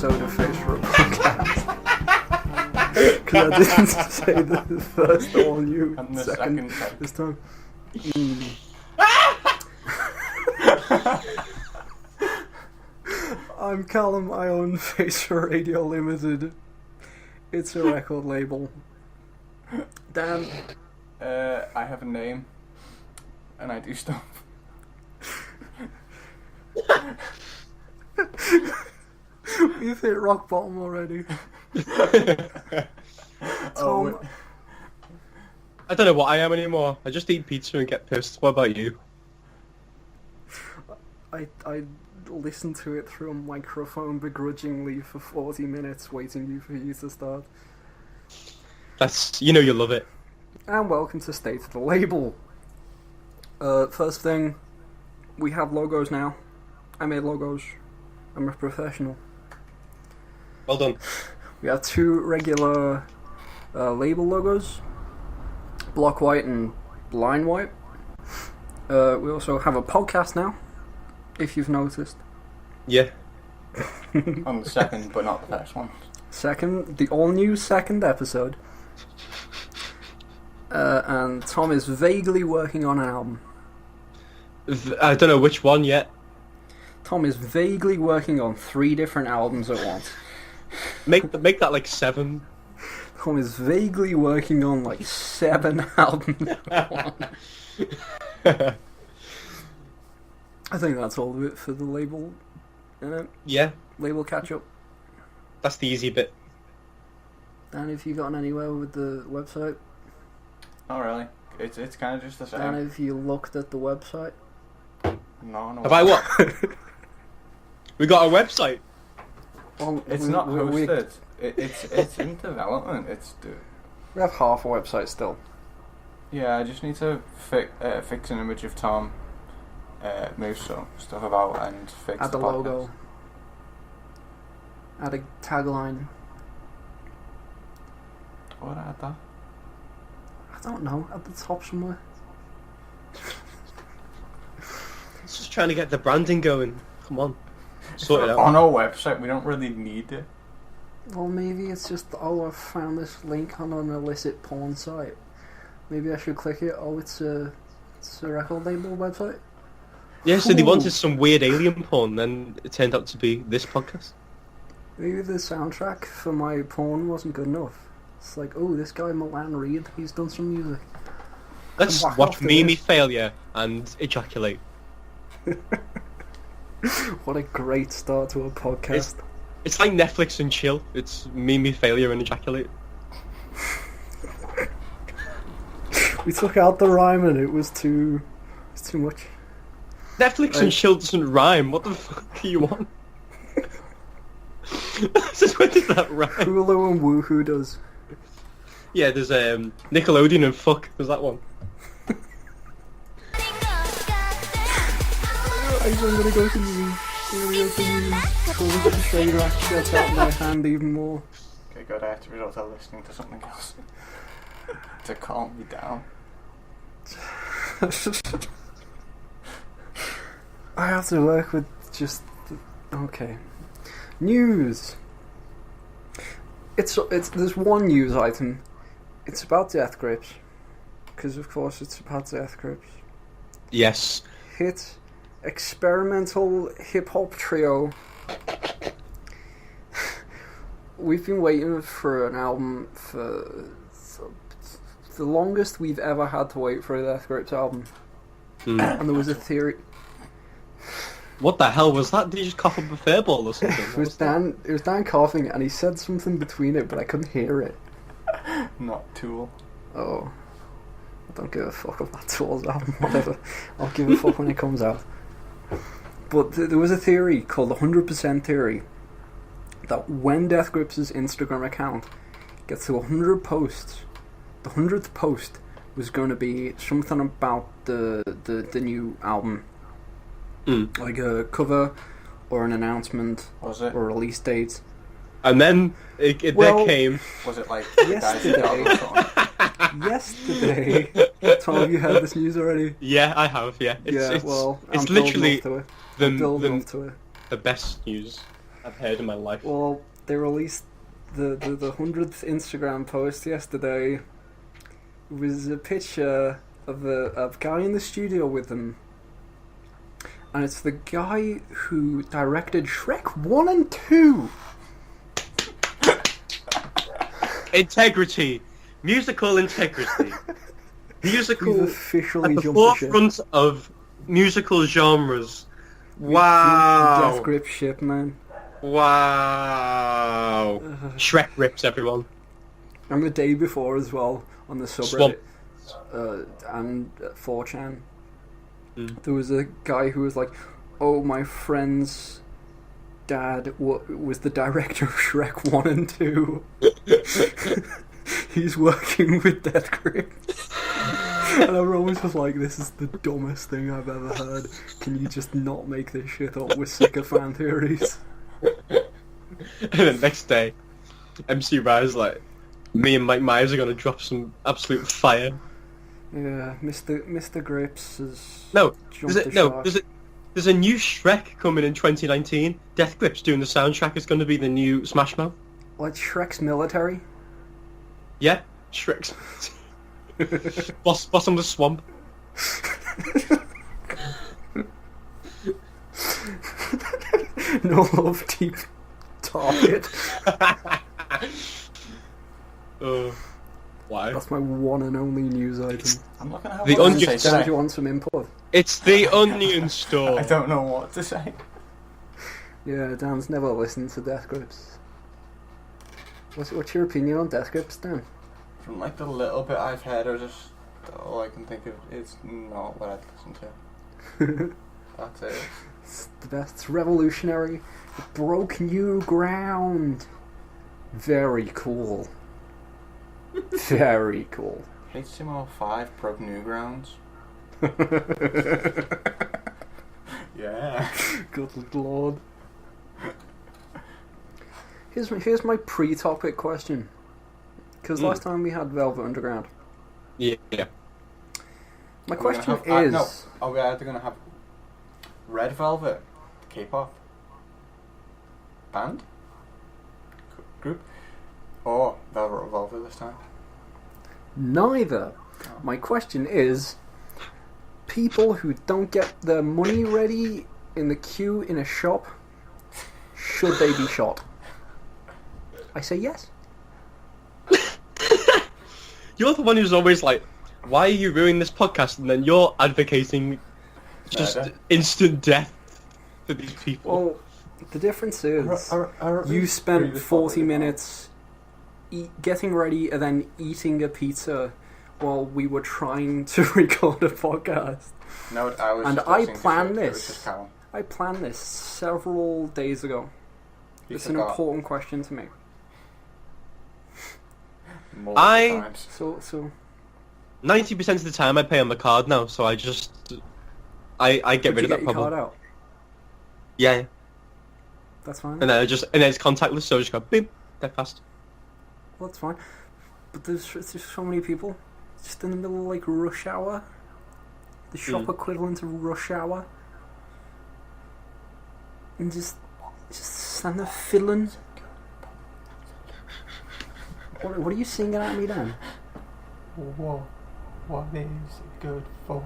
episode of Face for a Podcast. Because I didn't say the first all new And the second second this time. I'm Callum, I own Face for Radio Limited. It's a record label. Dan. I have a name, and I do stuff. We've hit rock bottom already. Tom. I don't know what I am anymore. I just eat pizza and get pissed. What about you? I listened to it through a microphone begrudgingly for 40 minutes, waiting for you to start. You love it. And welcome to State of the Label. First thing, we have logos now. I made logos. I'm a professional. Well done. We have two regular label logos, block white and line white. We also have a podcast now, if you've noticed. Yeah. On the second, but not the first one. The all-new second episode. And Tom is vaguely working on an album. I don't know which one yet. Tom is vaguely working on 3 different albums at once. Make that like 7. Tom is vaguely working on like 7 albums at once. I think that's all of it for the label. Yeah. Label catch-up. That's the easy bit. Dan, have you gotten anywhere with the website? Not really. It's kind of just the same. Dan, have you looked at the website? No. Have I what? We got a website. Well, It's not hosted. It's in development. We have half a website still. Yeah, I just need to fix an image of Tom, move some stuff about, and fix Add the podcast. logo. Add a tagline. What add that? I don't know, at the top somewhere. It's just trying to get the branding going. Come on. Sort it out. On our website, we don't really need it. Well, maybe it's just, I found this link on an illicit porn site. Maybe I should click it. Oh, it's a record label website? Yeah, so they Ooh. wanted some weird alien porn, then it turned out to be this podcast. Maybe the soundtrack for my porn wasn't good enough. It's like, oh, this guy Milan Reed, he's done some music. Let's Whack watch off to Mimi this. failure and ejaculate. What a great start to a podcast. It's like Netflix and chill. It's Mimi failure and ejaculate. We took out the rhyme and it was too much. Netflix and chill doesn't rhyme. What the fuck do you want? Since when did that rhyme? Hulu and Woohoo does. Yeah, there's Nickelodeon and fuck. There's that one. I'm gonna go to news. Pulling the trader access out my hand even more. Okay, good. I have to resort to listening to something else to calm me down. I have to work with just... Okay. News! There's one news item. It's about Death Grips. Because of course it's about Death Grips. Yes. Hit experimental hip-hop trio. We've been waiting for an album for the longest we've ever had to wait for a Death Grips album. Mm. And there was a theory... What the hell was that? Did you just cough up a fairball or something? It was Dan coughing, and he said something between it, but I couldn't hear it. Not Tool. Oh. I don't give a fuck about Tool's album, whatever. I'll give a fuck when it comes out. But there was a theory called the 100% theory that when Death Grips' Instagram account gets to 100 posts, the 100th post was going to be something about the new album. Mm. Like a cover, or an announcement, Was it? or release date. And then there came... Was it like Yesterday. Yesterday. Tom, have you heard this news already? Yeah, I have, yeah. It's I'm literally building up to it. the Building up to it. the best news. I've heard in my life. Well, they released the 100th Instagram post yesterday. It was a picture of a guy in the studio with them. And it's the guy who directed Shrek 1 and 2. Integrity. Musical integrity. Musical He's officially at the jumped the ship. forefront of musical genres. Wow. Death Grip ship, man. Wow. Shrek rips everyone. And the day before as well, on the subreddit and 4chan, there was a guy who was like, "Oh, my friend's dad was the director of Shrek 1 and 2. He's working with Death Grip." And everyone was just like, "This is the dumbest thing I've ever heard. Can you just not make this shit up? We're sick of fan theories." And the next day, MC Rise like, me and Mike Myers are gonna drop some absolute fire. Yeah, Mr. Grips has There's a new Shrek coming in 2019. Death Grip's doing the soundtrack. It's gonna be the new Smash Mouth. Like Shrek's military. Yeah, Shrek's boss on the swamp. No love, deep target. Why? That's my one and only news item. I'm looking at how The what to onion- say Do today. you want some input? It's the Onion Store. I don't know what to say. Yeah, Dan's never listened to Death Grips. What's your opinion on Death Grips, Dan? From like the little bit I've heard, all I can think of is not what I'd listen to. That's it. It's the best. It's revolutionary. It broke new ground. Very cool. Very cool. HTML5 broke new grounds. Yeah. Good lord. Here's my pre-topic question. Because last time we had Velvet Underground. Yeah. My Are we question gonna have- is... no, are we either going to have Red Velvet, K-pop band, group, or Velvet Revolver this time? Neither. My question is, people who don't get their money ready in the queue in a shop, should they be shot? I say yes. You're the one who's always like, why are you ruining this podcast? And then you're advocating just Murder. instant death for these people. Well, the difference is, you spent 40 minutes getting ready and then eating a pizza while we were trying to record a podcast. No, I was. And just I listening to planned shit. It was this. just Callum. I planned this several days ago. He It's an forgot important question to me. multiple I- times. So 90% of the time I pay on the card now, so I just... I get rid did of you that get your card problem. out? Yeah. That's fine. And then it's contactless, so I just go, beep, dead fast. Well, that's fine. But there's so many people just in the middle of like rush hour. The shop equivalent of rush hour. And just stand there fiddling. What are you singing at me then? Whoa, what is it good for?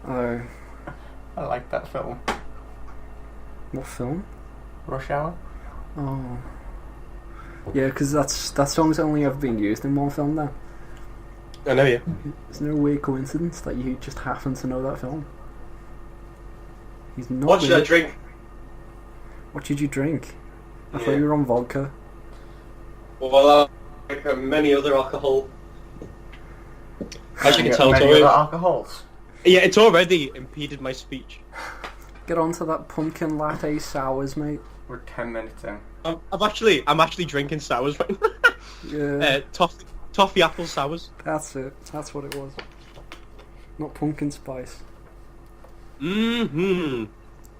Oh, I like that film. what film? Rush Hour. Oh. Yeah, because that song's only ever been used in one film now. I know you. There's no weird coincidence that you just happen to know that film. He's not What should I weird. drink? What did you drink? I thought Yeah. you were on vodka. Well, like many other alcohol. As you can tell, it's Many other already, alcohols. yeah, it's already impeded my speech. Get onto that pumpkin latte sours, mate. We're 10 minutes in. I'm actually drinking sours right now. Yeah, Toffee apple sours. that's it. That's what it was. Not pumpkin spice. Mm-hmm.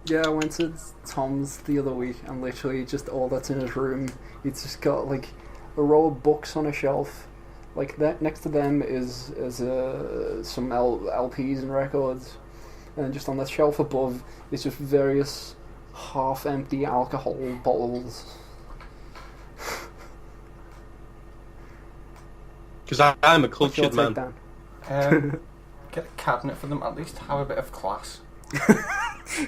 Yeah, I went to Tom's the other week, and literally just all that's in his room, he's just got like a row of books on a shelf. Like that next to them is some LPs and records, and just on the shelf above is just various half-empty alcohol bottles. Because I'm a What's your cultured take, man. Dan? Get a cabinet for them. At least have a bit of class.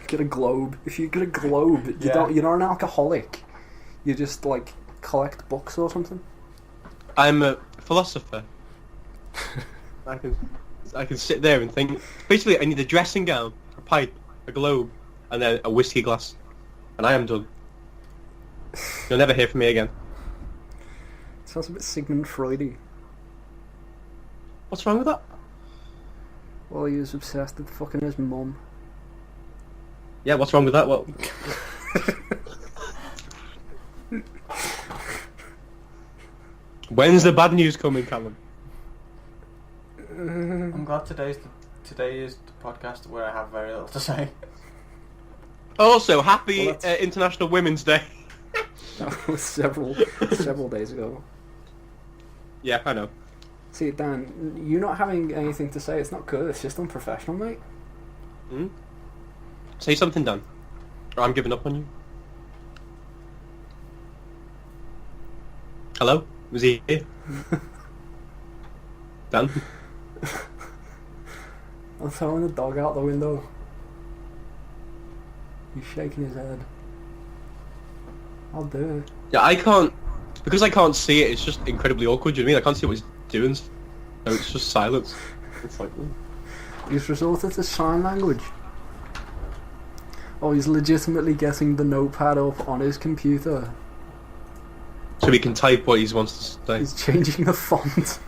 Get a globe. If you get a globe, you're not an alcoholic. You just like collect books or something. I'm a philosopher. I can sit there and think. Basically, I need a dressing gown, a pipe, a globe, and then a whiskey glass, and I am done. You'll never hear from me again. Sounds a bit Sigmund Freudy. What's wrong with that? Well, he was obsessed with fucking his mum. Yeah, what's wrong with that? Well, when's the bad news coming, Callum? I'm glad today is the podcast where I have very little to say. Also, happy Well, that's- International Women's Day. That was several days ago. Yeah, I know. See, Dan, you not having anything to say, it's not good, it's just unprofessional, mate. Hmm? Say something, Dan. Or I'm giving up on you. Hello? Was he here? Dan? I'm throwing the dog out the window. He's shaking his head. I'll do it. Yeah, I can't... Because I can't see it, it's just incredibly awkward, do you know what I mean? I can't see what he's doing. So it's just silence. It's like... Ooh. He's resorted to sign language. Oh, he's legitimately getting the notepad up on his computer. So he can type what he wants to say. He's changing the font.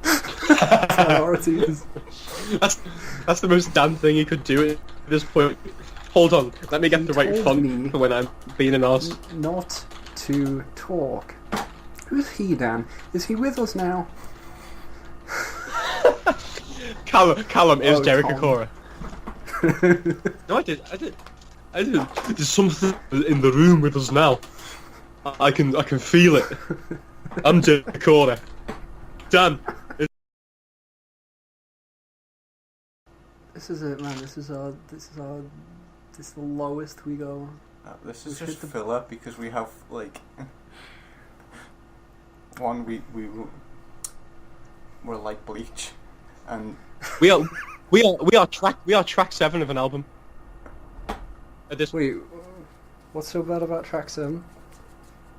Priorities. That's the most damn thing he could do at this point. Hold on, let me get the right told font me for when I'm being an arse. Not to talk. Who's he, Dan? Is he with us now? Callum is Oh, Derek Tom. Okora. No, I did. There's something in the room with us now. I can feel it. I'm Derek Okora. Dan. This is it, man. This is the lowest we go. This is We just should- filler because we have like we're like Bleach, and We are track 7 of an album. At this, Wait, what's so bad about track 7?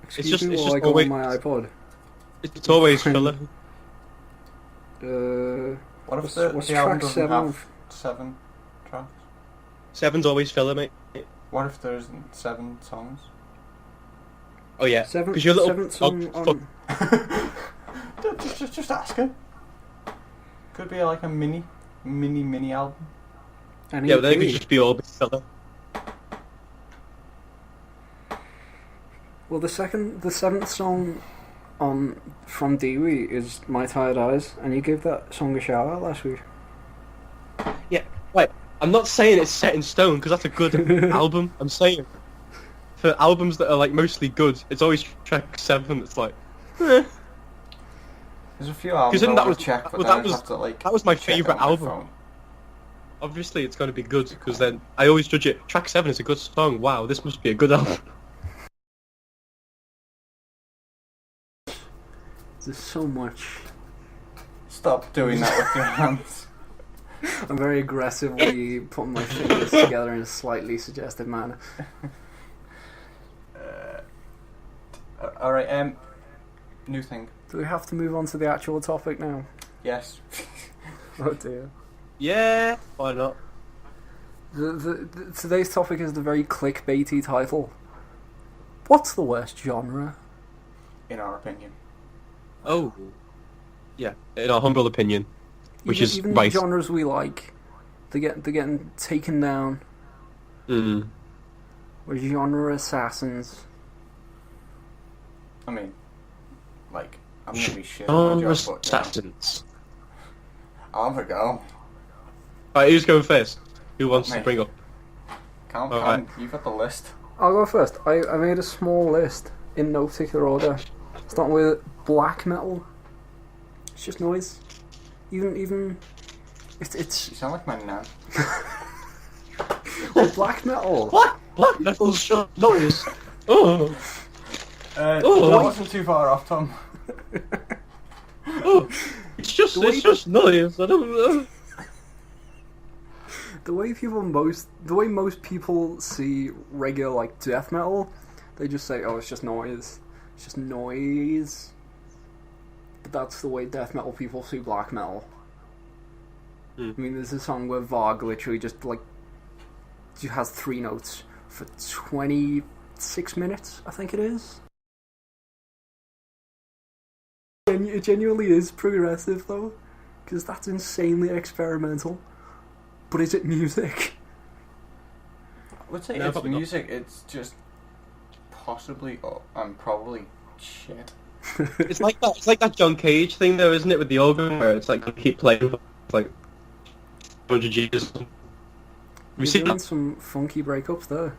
Excuse just- me it's while just I go always- on my iPod. it's always filler. what if What's the album track doesn't 7? have 7 tracks? 7's always filler, mate. What if there isn't 7 songs? Oh yeah, Seventh, because you're a little. seventh song oh, on. just ask it. Could be like a mini album. An Yeah, but then it EP. could just be all filler. Well, the seventh song on from Dewey is "My Tired Eyes," and you gave that song a shout out last week. Yeah, right. I'm not saying it's set in stone because that's a good album. I'm saying for albums that are like mostly good, it's always track 7 that's like. Eh. There's a few albums then I that want was- to check, but well, then that I'd was- have to like. that was my check favourite on my album. phone. Obviously, it's going to be good because then I always judge it. Track 7 is a good song. Wow, this must be a good album. There's so much. Stop doing that with your hands. I'm very aggressively putting my fingers together in a slightly suggestive manner. All right. New thing. Do we have to move on to the actual topic now? Yes. Oh dear. Yeah, why not? Today's topic is the very clickbaity title. What's the worst genre? In our opinion. Oh, yeah. In our humble opinion, which is even right. genres we like, they're getting taken down. Mm. We're genre assassins. I mean, like, I'm gonna be shit. on my job, but, Assassins. I'll have a go. Alright, who's going first? Who wants to Me. bring up? Calm, Alright. you've got the list. I'll go first. I made a small list in no particular order. Starting with black metal. It's just noise. Even it's You sound like my nan. well, black metal. What? Black metal's just noise. Oh. That Oh. wasn't too far off, Tom. Oh. It's just noise. I don't know. The way most people see regular like death metal, they just say, "Oh, it's just noise. It's just noise." But that's the way death metal people see black metal. I mean, there's a song where Varg literally just has 3 notes for 26 minutes, I think it is. It genuinely is progressive though, because that's insanely experimental. But is it music? I would say No, it's probably not. music, it's just possibly, and probably shit. It's like that. It's like that John Cage thing, though, isn't it, with the organ, where it's like you keep playing for like 100 years. Have you You're seen doing that? some funky breakups there.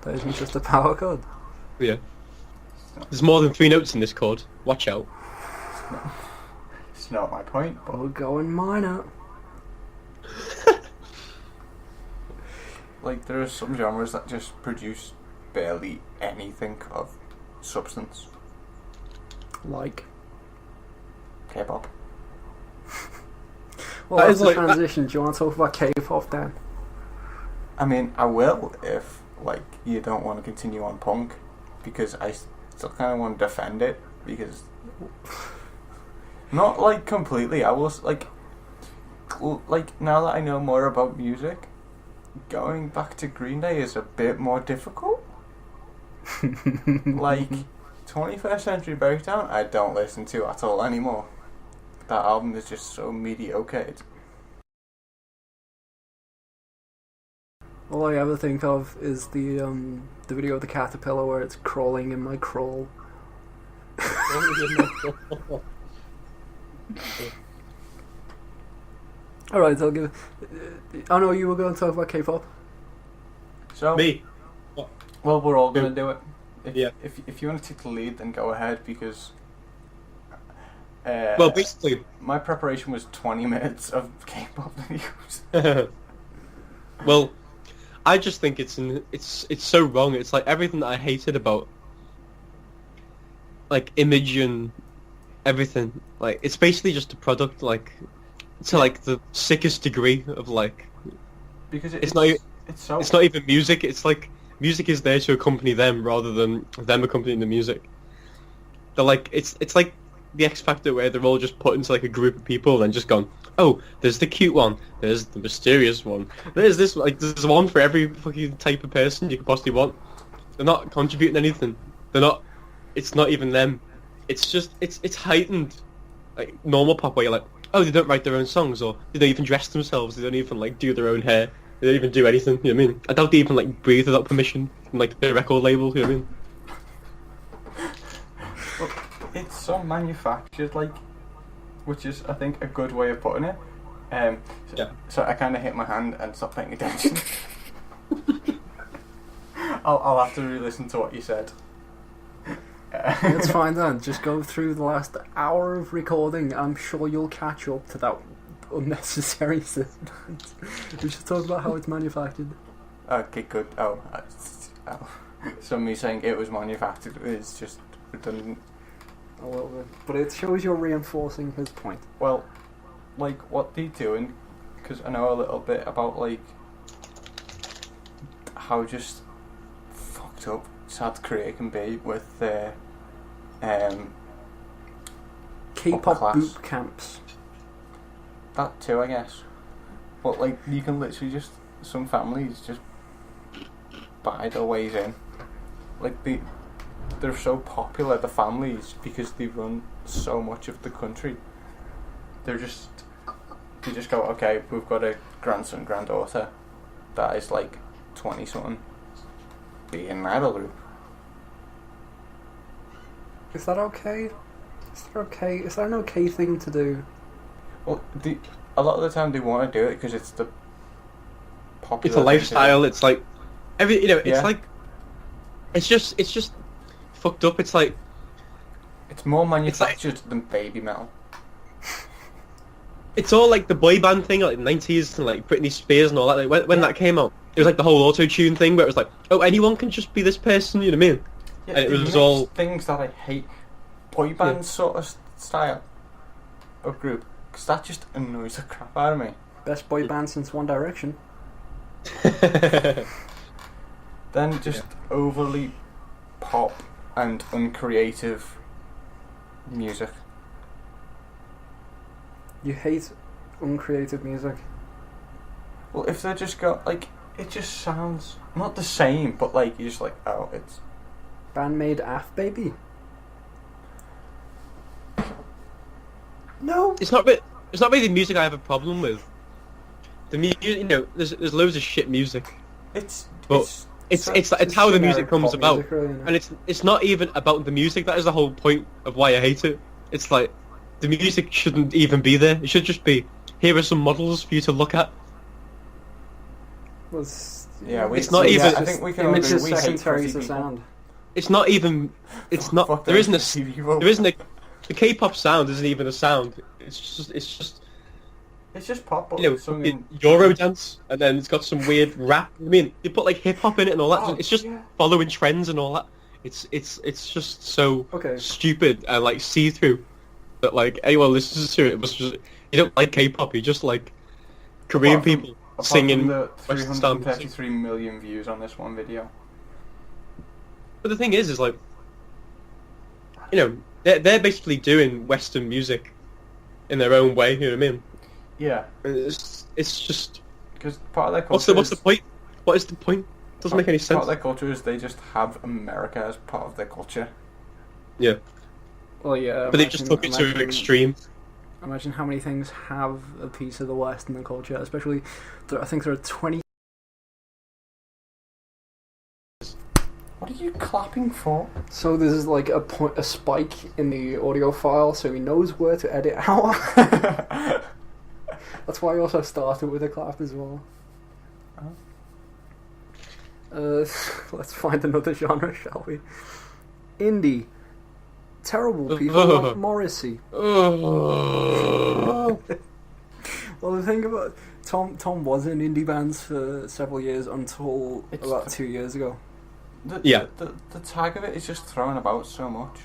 That isn't just a power chord. Yeah. There's more than 3 notes in this chord. Watch out. It's not my point, but We're going minor. like there are some genres that just produce barely anything of substance. Like. K-pop. Well, That that's is the like- transition. Do you want to talk about K-pop then? I mean, I will if like you don't want to continue on punk, because I still kind of want to defend it, because not like completely. I was like now that I know more about music, going back to Green Day is a bit more difficult. Like 21st Century Breakdown, I don't listen to at all anymore. That album is just so mediocre. All I ever think of is the video of the caterpillar where it's crawling in my crawl. Alright, I'll give. Oh no, you were going to talk about K-pop. So Me. well, we're all gonna do it. Yeah. If you want to take the lead, then go ahead, because. Well, basically, my preparation was 20 minutes of K-pop videos. well, I just think it's so wrong. It's like everything that I hated about like image and everything. Like it's basically just a product, like to like the sickest degree of like. Because It's not. It's so. It's not even music. It's like music is there to accompany them rather than them accompanying the music. They're like it's like the X Factor where they're all just put into like a group of people and just gone, oh, there's the cute one, there's the mysterious one, there's this, like there's one for every fucking type of person you could possibly want. They're not contributing anything. They're not. It's not even them. It's just it's heightened, like normal pop where you're like, oh, they don't write their own songs, or they don't even dress themselves, they don't even like do their own hair, they don't even do anything. You know what I mean? I doubt they even like breathe without permission from like the record label. You know what I mean? It's so manufactured, like, which is, I think, a good way of putting it. Yeah. So I kind of hit my hand and stopped paying attention. I'll have to re-listen to what you said. It's fine then. Just go through the last hour of recording. I'm sure you'll catch up to that unnecessary sentence. We should talk about how it's manufactured. Okay, good. Oh. So me saying it was manufactured is just redundant. A little bit. But it shows you're reinforcing his point. Well, like, what they doing, because I know a little bit about, like, how just fucked up South Korea can be with their, K-pop class. boot camps. that too, I guess. But, like, you can literally just, some families just buy their ways in. Like, they're so popular, the families, because they run so much of the country. They just go, okay, we've got a grandson, granddaughter that is like 20 something, be in an idol group. Is that okay? Is that okay? Is that an okay thing to do? Well, a lot of the time they want to do it because it's the popular. It's a lifestyle. It's like it's Yeah. like it's just fucked up. It's like It's more manufactured than baby metal. it's all like the boy band thing, like the 90s and like Britney Spears and all that. Like, when that came out, it was like the whole auto-tune thing where it was like, oh, anyone can just be this person, you know what I mean? Yeah, And it was mixed all things that I hate. Boy band sort of style of group, because that just annoys the crap out of me. Best boy band since One Direction. Then just overly pop and uncreative music. You hate uncreative music. Well, if they just got like, it just sounds not the same, but like you're just like, oh, it's Band made Af Baby. No. It's not really the music I have a problem with. The music, you know, there's loads of shit music, but it's how the music comes about, music, really, and it's not even about the music. That is the whole point of why I hate it. It's like the music shouldn't even be there. It should just be, here are some models for you to look at. Yeah, it's not even. I think we can all agree we hate secondary pretty to people. sound. It's not even. It's not. Fuck There isn't those a. people. There isn't a. The K-pop sound isn't even a sound. It's just. It's just pop, but You know, sung in Eurodance, and then it's got some weird rap. I mean, you put like hip hop in it and all that. Oh, It's just yeah. following trends and all that. It's just so Okay. stupid and like see through that like anyone listens to it must just, you don't like K-pop. You just like Korean Apart from- people apart singing from the Western style music. 333 million views on this one video. But the thing is like, you know, they're basically doing Western music in their own way. You know what I mean? Yeah, It's just because part of their culture. what's the point? What is the point? Doesn't make any Part sense. of their culture is they just have America as part of their culture. Yeah, Well, yeah. but they just took it to an extreme. Imagine how many things have a piece of the West in the culture, especially. I think there are 20. What are you clapping for? So there's like a spike in the audio file, so he knows where to edit out. That's why I also started with a clap as well. Let's find another genre, shall we? Indie. Terrible people like Morrissey. Oh. Well, the thing about Tom was in indie bands for several years until about 2 years ago. Yeah. The tag of it is just thrown about so much.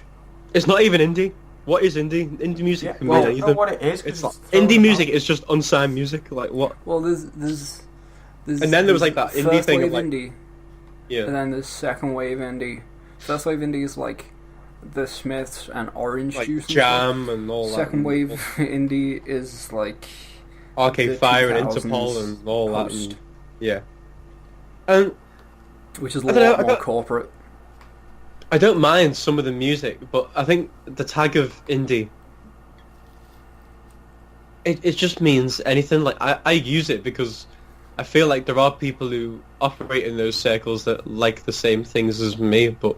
It's not even indie. What is indie? Indie music Yeah, can well, mean I don't know anything. what it is. 'Cause It's like, thrown indie about. music is just unsigned music. Like what? Well, there's And then there was, like, that indie first thing of, wave like- indie, and Yeah. then there's second wave indie. First wave indie is like the Smiths and Orange Like Juice. And Jam and all stuff. that. Second wave indie is like Arcade the Fire and 2000s Interpol and all that. post. And, yeah. And which is a I don't know, lot I more got- corporate. I don't mind some of the music, but I think the tag of indie, it just means anything. Like I use it because I feel like there are people who operate in those circles that like the same things as me, but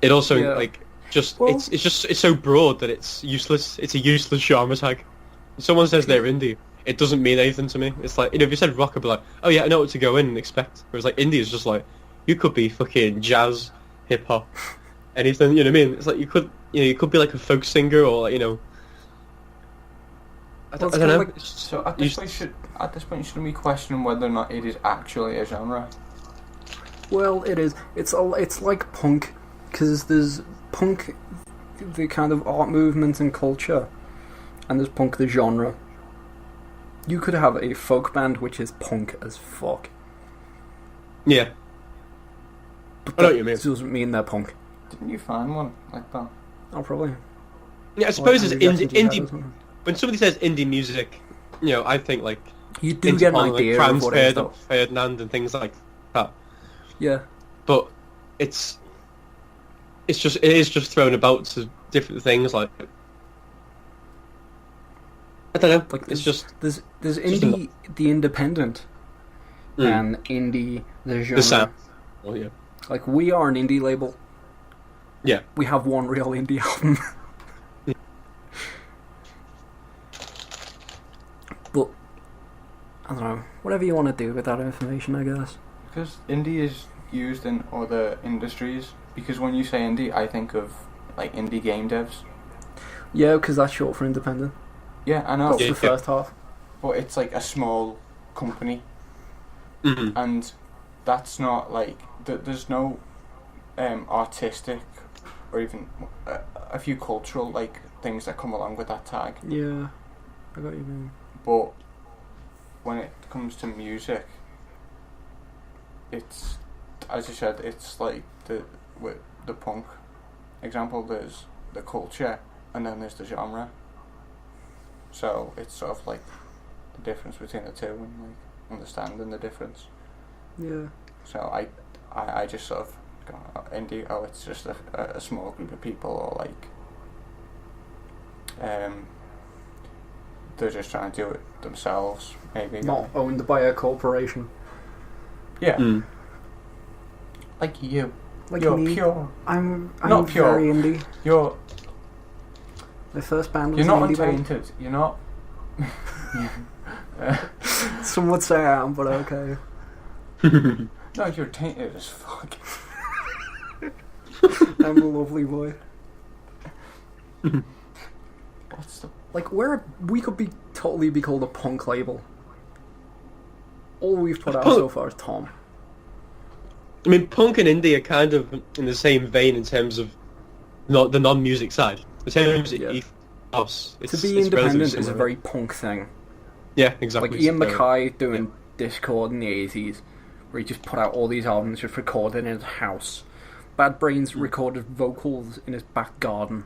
it also Yeah. like just Well- it's so broad that it's useless. It's a useless genre tag. If someone says they're indie, it doesn't mean anything to me. It's like, you know, if you said rock, I'd be like, oh yeah, I know what to go in and expect. Whereas like indie is just like, you could be fucking jazz, hip hop, anything. You know what I mean? It's like you could be like a folk singer or like, you know. I Well, don't it's know. kinda like- So at this point, shouldn't we question whether or not it is actually a genre? Well, it is. It's like punk, because there's punk, the kind of art movement and culture, and there's punk the genre. You could have a folk band which is punk as fuck, Yeah. but I know that what you mean. doesn't mean they're punk. Didn't you find one like that? Oh, probably. Yeah, I suppose it's Andrew Jackson Jihad or indie. something. When somebody says indie music, you know, I think like You do get an Interpol, idea like of what it is, though. Ferdinand and things like that. Yeah. But it is just thrown about to different things. Like I don't know. Like It's just there's just indie the independent mm, and indie the genre. the sound. Well, yeah. Like we are an indie label. Yeah. We have one real indie album. But I don't know. Whatever you want to do with that information, I guess. Because indie is used in other industries. Because when you say indie, I think of like indie game devs. Yeah, because that's short for independent. Yeah, I know. That's Yeah, the first half. But it's like a small company, Mhm. and that's not like there's no artistic or even a few cultural like things that come along with that tag. Yeah, I got what you mean. But when it comes to music, it's, as you said, it's like with the punk example. There's the culture, and then there's the genre. So it's sort of like the difference between the two, and like understanding the difference. Yeah. So I just sort of go, indie. Oh, it's just a small group of people, or like they're just trying to do it themselves, maybe. Not owned by a corporation. Yeah. Mm. Like you. Like You're me. pure. I'm Not pure. very indie. You're My first band was you're not an indie band. untainted. You're not. Some would say I am, but okay. No, you're tainted as fuck. I'm a lovely boy. What's the? Like, we could totally be called a punk label. All we've put out Punk. so far is Tom. I mean, punk and indie are kind of in the same vein in terms of not the non-music side. The same music Yeah. ethos. To be independent is a very punk thing. Yeah, exactly. Like Ian Mackay doing Discord in the 80s, where he just put out all these albums just recorded in his house. Bad Brains recorded vocals in his back garden.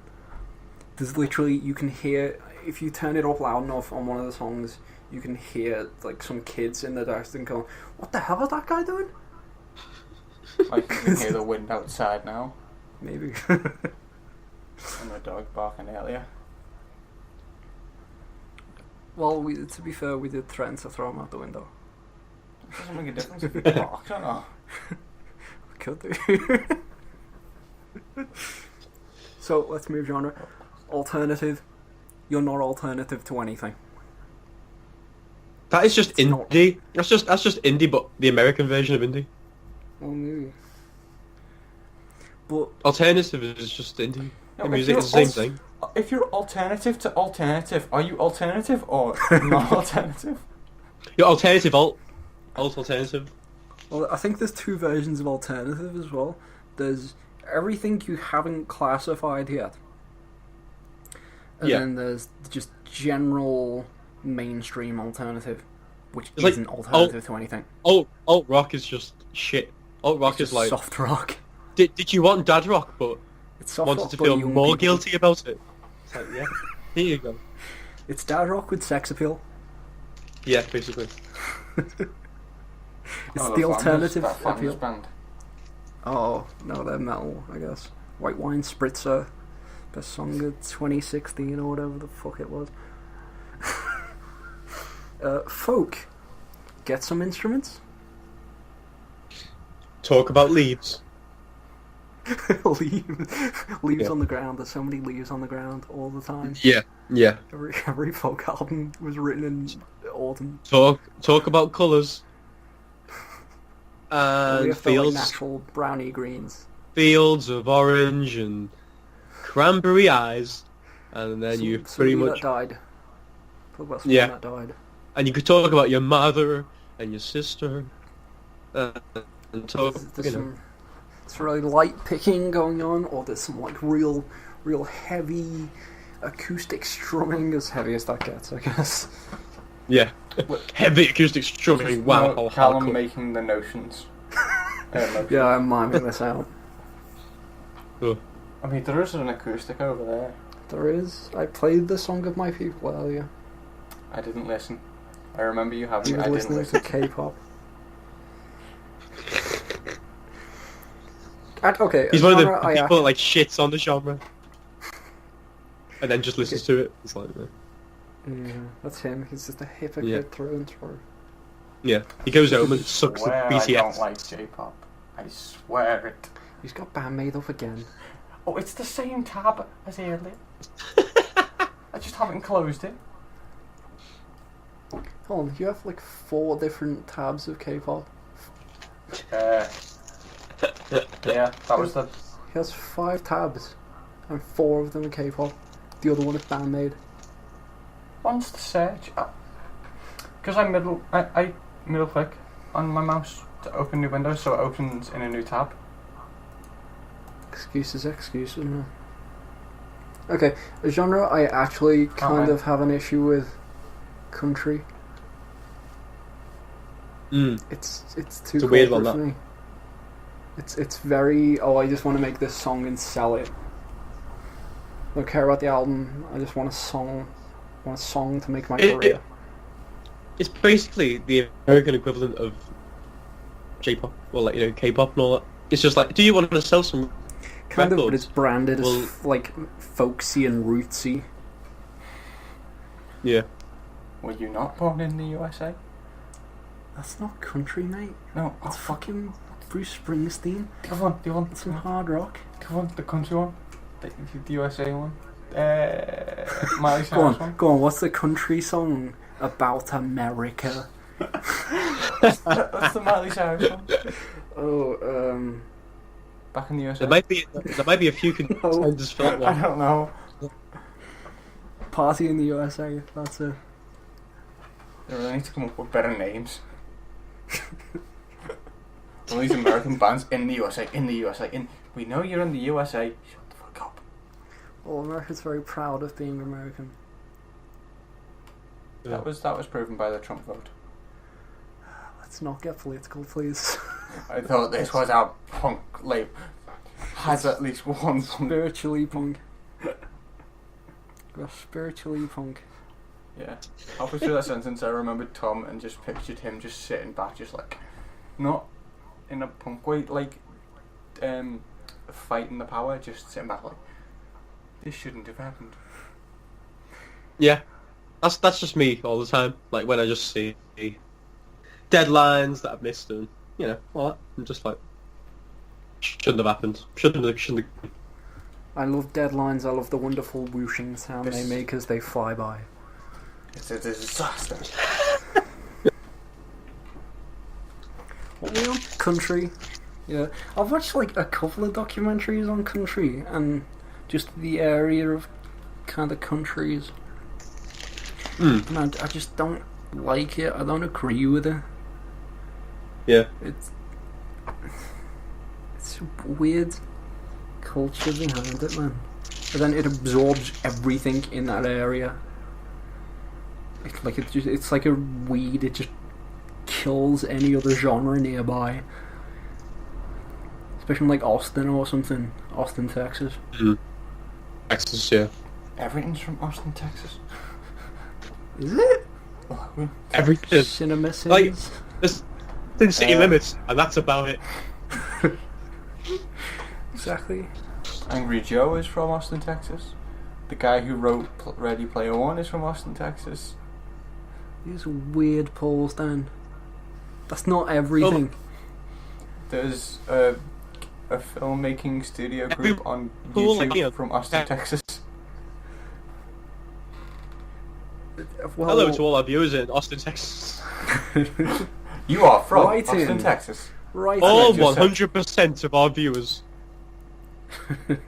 There's literally, you can hear, if you turn it up loud enough on one of the songs, you can hear like some kids in the distance going, "What the hell is that guy doing?" Like you can hear the wind outside now, Maybe. and the dog barking earlier. Well, to be fair, we did threaten to throw him out the window. It doesn't make a difference if you bark or not. We could do. So let's move genre. Alternative. You're not alternative to anything. That is just It's not. indie. That's just indie, but the American version of indie. Well, maybe. But Alternative is just indie. No, The music is the same thing. If you're alternative to alternative, are you alternative or not alternative? Your alternative alternative. well, I think there's two versions of alternative as well. There's everything you haven't classified yet. And Yeah. then there's just general mainstream alternative, which It's like isn't alternative to anything. Alt rock is just shit. Alt rock It's is like soft rock. did you want dad rock but It's soft wanted rock, to but feel young more people. guilty about it? It's like, yeah. Here you go. It's dad rock with sex appeal. Yeah, basically. It's the alternative that Flanders appeal. band. Oh, no, they're metal, I guess. White Wine Spritzer. Best song of 2016 or whatever the fuck it was. Folk. Get some instruments. Talk about leaves. Leaves Yeah. on the ground. There's so many leaves on the ground all the time. Yeah. Every folk album was written in autumn. Talk about colours. We And have to, like, fields natural browny greens. fields of orange and cranberry eyes, and then you pretty Somebody much that died. Talk about somebody Yeah. that died. and you could talk about your mother and your sister, and talk, There's you know. some it's really light picking going on, or there's some like real heavy acoustic strumming, as heavy as that gets, I guess. Yeah, heavy acoustic strumming. Wow, how Callum hardcore. making the notions. Yeah, I'm miming this out. Oh. I mean, there is an acoustic over there. There is. I played the Song of My People earlier. I didn't listen. I remember you having You it. were I didn't listening listen. to K-pop. Okay, He's a one of the genre I people that like shits on the genre, and then just listens to it. It's like, Yeah, that's him. He's just a hypocrite Yeah. through and through. yeah, he goes home and sucks the Swear I BTS. don't like J-pop. I swear it. He's got band made up again. Oh, it's the same tab as earlier. I just haven't closed it. Hold on, you have like 4 different tabs of K-pop. Yeah, that was the. He has 5 tabs, and 4 of them are K-pop. The other one is band made. wants to search? Because I middle click on my mouse to open new window, so it opens in a new tab. Excuses, man. Okay, a genre I actually kind of have an issue with. Country. It's too a weird corporate one, for me. It's very, I just want to make this song and sell it. I don't care about the album. I just want a song. I want a song to make my career. It's basically the American equivalent of J-pop, or like, you know, K-pop and all that. It's just like, do you want to sell some kind records? of, but it's branded as like folksy and rootsy. Yeah. Were you not born in the USA? That's not country, mate. No, It's fucking Bruce Springsteen. Come on, do you want Some hard rock. Come on, the country one, the USA one, Miley Cyrus one. Go on. What's the country song about America? That's the Miley Cyrus one. Back in the USA. There might be a few contenders for that one. I don't know. Party in the USA. That's it. They really need to come up with better names. All these American bands in the USA, we know you're in the USA. Shut the fuck up. Well, America's very proud of being American. Yeah. That was proven by the Trump vote. Let's not get political, please. I thought this was our punk label. Has at least one punk. Spiritually punk. We're spiritually punk. Yeah. Halfway through that sentence, I remembered Tom and just pictured him just sitting back, just like, not in a punk way, like, fighting the power, just sitting back like, this shouldn't have happened. Yeah. That's just me all the time. Like, when I just see deadlines that I've missed and, you know, all that, I'm just like, shouldn't have happened. Shouldn't have. I love deadlines. I love the wonderful whooshing sound they make as they fly by. It's a disaster. What are we on? Country. Yeah. I've watched like a couple of documentaries on country and just the area of kind of countries. And I just don't like it. I don't agree with it. Yeah. It's a weird culture behind it, man. And then it absorbs everything in that area. It's like a weed. It just kills any other genre nearby. Especially in like Austin or something. Austin, Texas. Texas, yeah. Everything's from Austin, Texas. Is it? Everything. Cinema Like, scenes. there's city limits, and that's about it. Exactly. Angry Joe is from Austin, Texas. The guy who wrote Ready Player One is from Austin, Texas. These weird polls, Dan. That's not everything. There's a filmmaking studio group on YouTube from Austin, Texas. Well, Hello to all our viewers in Austin, Texas. You are from Right Austin, in. Texas. Right. All just 100% of our viewers.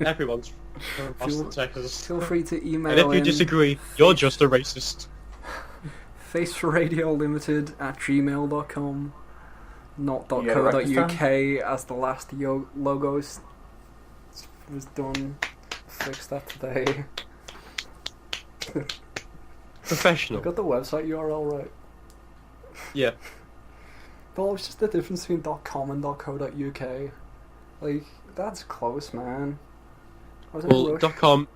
Everyone's from Austin, Texas. Feel free to email And if you in disagree, you're just a racist. faceforradiolimited@gmail.com, not You get it right this .co.uk as the last logo was done. Fix that today. Professional. I got the website URL right. Yeah. Well, it's just the difference between .com and .co.uk. Like, that's close, man. I was in a Well, rush. .com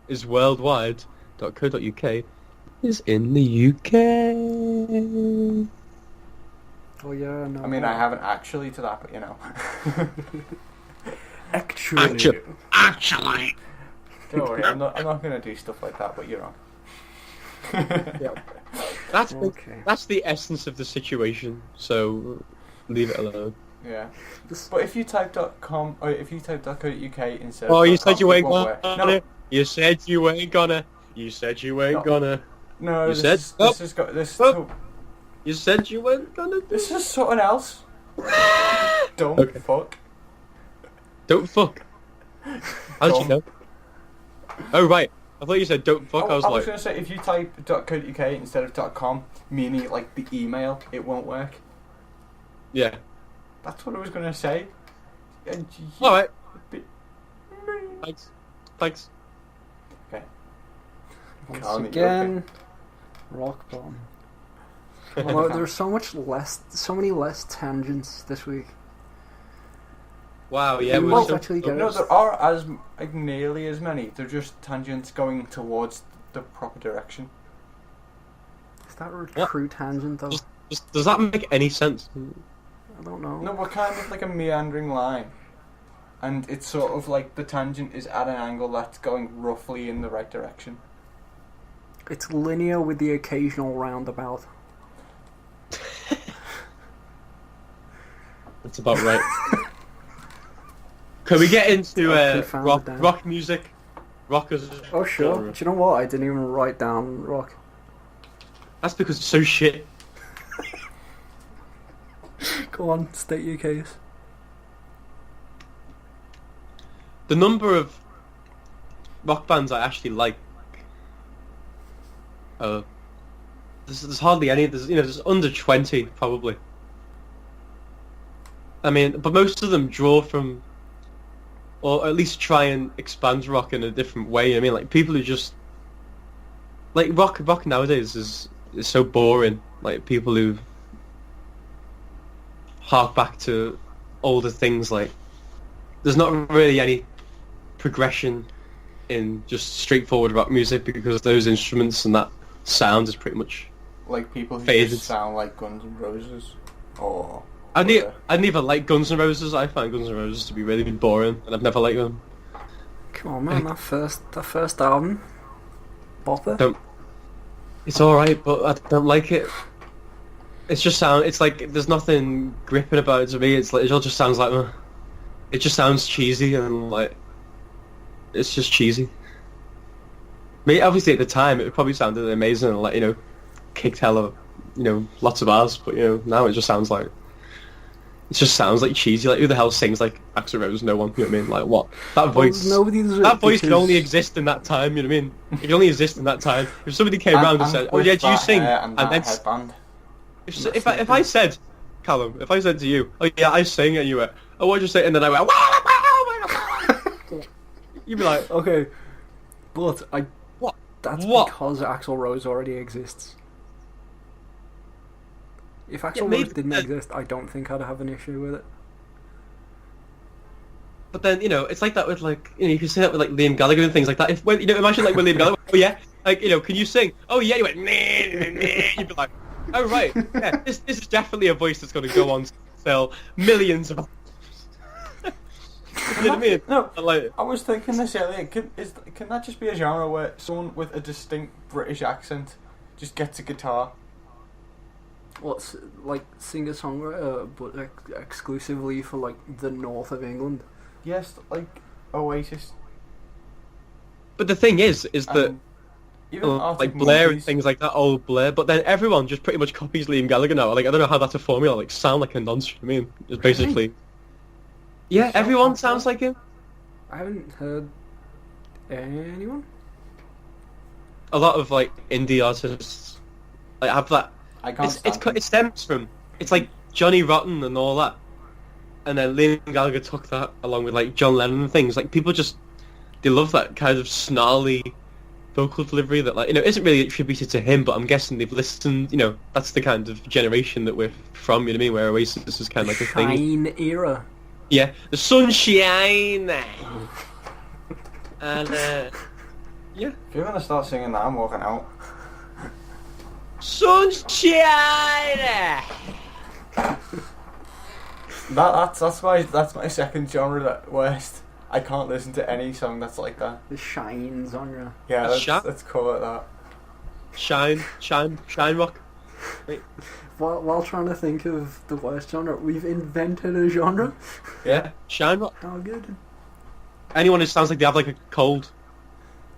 is worldwide. .co.uk is in the UK. Oh yeah, no. I mean, I haven't actually to that, but you know. Actually. Don't worry, I'm not going to do stuff like that, but you're on. Yeah. That's Okay. that's the essence of the situation. So leave it alone. Yeah. This- But if you type .com or if you type .co.uk instead Oh, of you said .com, you it ain't won't gonna. work. You said you ain't gonna. You said you ain't No. gonna. No, You this said- is Nope. this has got this. Nope. You said you weren't gonna. This is something else. Don't Okay. fuck. Don't fuck. How did you know? Oh right. I I thought you said don't fuck. I was I like, was going to say, if you type .co.uk instead of .com, meaning like the email, it won't work. yeah. That's what I was going to say. And All right. Thanks. Okay. Once Callum, you again, rock bottom. Although there's so many less tangents this week. Wow. Yeah. We We're might so, actually get No, it. there are nearly as many. They're just tangents going towards the proper direction. Is that a true tangent though? does that make any sense? I don't know. No, we're kind of like a meandering line. And it's sort of like the tangent is at an angle that's going roughly in the right direction. It's linear with the occasional roundabout. That's about right. Can we get into rock music? Rockers. Oh sure. Do you know what? I didn't even write down rock. That's because it's so shit. Go on, state your case. The number of rock bands I actually like. There's hardly any. There's under 20 probably. I mean, but most of them draw from, or at least try and expand rock in a different way. I mean, like people who just like rock nowadays is so boring. Like people who hark back to older things. Like there's not really any progression in just straightforward rock music because those instruments and that sound is pretty much Like people who faded. just sound like Guns N' Roses, or I never liked Guns N' Roses. I find Guns N' Roses to be really boring, and I've never liked them. Come on, man! That first album, bopper. It's all right, but I don't like it. It's just It's like there's nothing gripping about it to me. It's like it all just sounds like. It just sounds cheesy and like. It's just cheesy. I mean, obviously at the time it probably sounded amazing and like kicked hella, lots of ass. But now it just sounds like. It just sounds like cheesy. Like who the hell sings like Axl Rose? No one. You know what I mean? Like what? That voice. That voice can only exist in that time. You know what I mean? It can only exist in that time. If somebody came around and said, "Oh yeah, do you sing?" And then headband. If I said, Callum, if I said to you, "Oh yeah, I sing," and you went, "Oh, what'd you say?" and then I went, you'd be like, okay, but what? That's what? because Axl Rose already exists. If Axl maybe Rose didn't exist, I don't think I'd have an issue with it. But then it's like that with like you can say that with like Liam Gallagher and things like that. If imagine like with Liam Gallagher, oh yeah, like can you sing? Oh yeah, you went you'd be like, oh right, yeah, this is definitely a voice that's going to go on to sell millions of. You know what I mean? No, like, I was thinking this earlier. Can that just be a genre where someone with a distinct British accent just gets a guitar? What's like singer-songwriter, but exclusively for like the north of England? Yes, like Oasis. but the thing is that even Arctic like Blair and Monkeys. things like that, old Blair. But then everyone just pretty much copies Liam Gallagher now. Like I don't know how that's a formula. Like sound like a nonce. I mean, it's basically. Yeah, everyone sounds like him. I haven't heard anyone. A lot of like indie artists like have that. I can't stand them. It stems from it's like Johnny Rotten and all that, and then Liam Gallagher took that along with like John Lennon and things. Like people just they love that kind of snarly vocal delivery that like isn't really attributed to him, but I'm guessing they've listened. That's the kind of generation that we're from. You know what I mean? Where Oasis is kind of like a thing. Shine era. Yeah, the sunshine. And yeah, If you're gonna start singing that, I'm walking out. sunshine. That's my second genre. That worst. I can't listen to any song that's like that. The Shine genre. Yeah, Shine? let's call it that. Shine rock. Wait. While trying to think of the worst genre, we've invented a genre. Yeah, shine rock. How good. Anyone who sounds like they have like a cold